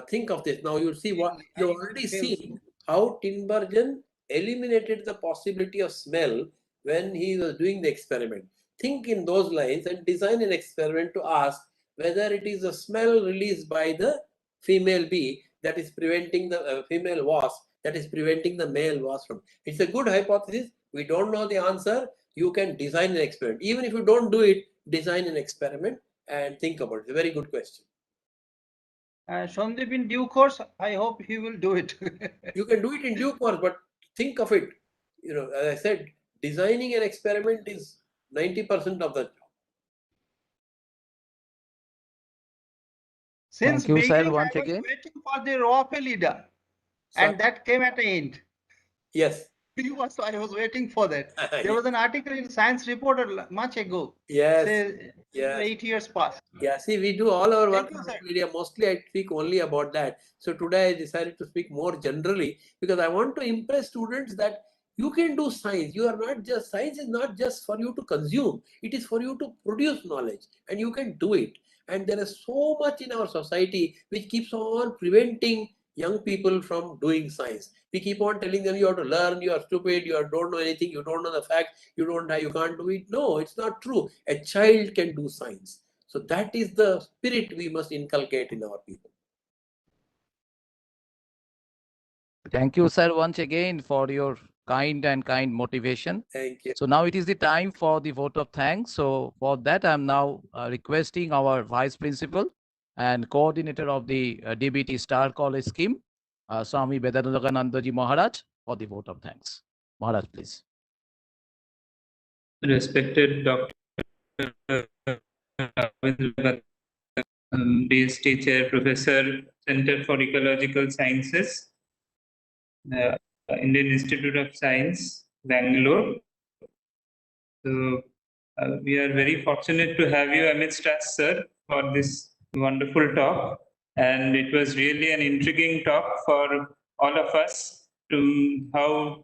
Think of this. Now you see what you've already seen how Tinbergen eliminated the possibility of smell when he was doing the experiment. Think in those lines and design an experiment to ask whether it is a smell released by the female bee that is preventing the female wasp that is preventing the male wasp from. It's a good hypothesis. We don't know the answer. You can design an experiment. Even if you don't do it, design an experiment and think about it. It's a very good question. Shandip, in due course, I hope he will do it. You can do it in due course, but think of it. You know, as I said, designing an experiment is 90% of the job. Since Thank you, sir, beginning, once I was again. waiting for the raw leader, and that came at the end. Yes. I was waiting for that. There was an article in Science Reporter much ago. Yes. Say, Yes. 8 years past. Yeah, see, we do all our work Thank you, on sir. media. Mostly I speak only about that. So today I decided to speak more generally because I want to impress students that you can do science. You are not just, science is not just for you to consume. It is for you to produce knowledge and you can do it. And there is so much in our society which keeps on preventing young people from doing science. We keep on telling them you have to learn, you are stupid, you don't know anything, you don't know the facts, you can't do it. No, it's not true. A child can do science. So that is the spirit we must inculcate in our people. Thank you, sir, once again for your kind motivation. Thank you. So now it is the time for the vote of thanks. So for that, I'm now requesting our Vice Principal and Coordinator of the DBTSTAR College Scheme, Swami Vedanandaji Maharaj, for the vote of thanks. Maharaj, please. Respected Dr. Base Teacher, Professor, Center for Ecological Sciences, Indian Institute of Science, Bangalore. So we are very fortunate to have you amidst us, sir, for this wonderful talk. And it was really an intriguing talk for all of us to how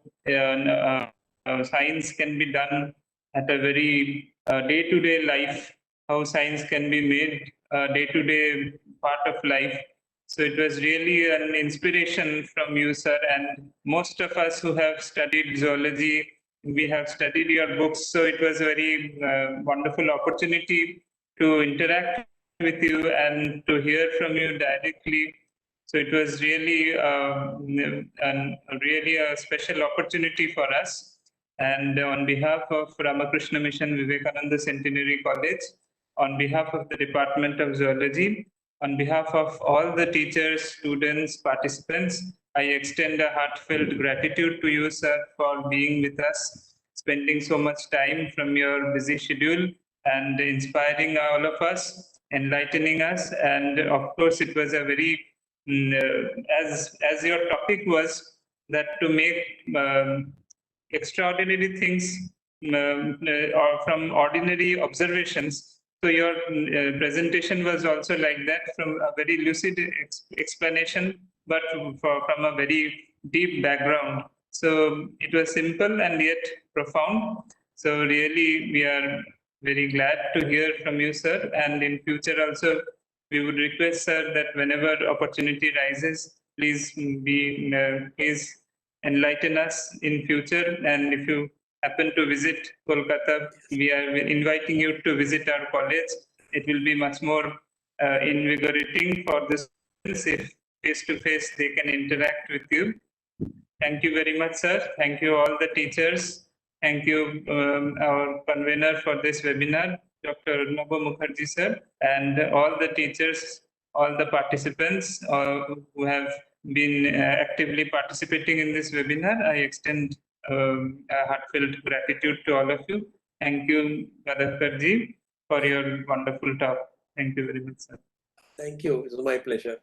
science can be done at a very day-to-day life, how science can be made a day-to-day part of life. So it was really an inspiration from you, sir. And most of us who have studied zoology, we have studied your books. So it was a very wonderful opportunity to interact with you and to hear from you directly. So it was really, really a special opportunity for us. And on behalf of Ramakrishna Mission Vivekananda Centenary College, on behalf of the Department of Zoology, on behalf of all the teachers, students, participants, I extend a heartfelt gratitude to you, sir, for being with us, spending so much time from your busy schedule and inspiring all of us, enlightening us. And of course, it was a very, as your topic was, that to make extraordinary things or from ordinary observations. So your presentation was also like that, from a very lucid explanation, but from a very deep background. So it was simple and yet profound. So really, we are very glad to hear from you, sir. And in future also, we would request, sir, that whenever opportunity rises, please please enlighten us in future. And if you happen to visit Kolkata, we are inviting you to visit our college. It will be much more invigorating for the students if face-to-face they can interact with you. Thank you very much, sir. Thank you all the teachers. Thank you, our convener for this webinar, Dr. Nabo Mukherjee, sir, and all the teachers, all the participants who have been actively participating in this webinar. I extend a heartfelt gratitude to all of you. Thank you, Gadagkar ji, for your wonderful talk. Thank you very much, sir. Thank you. It was my pleasure.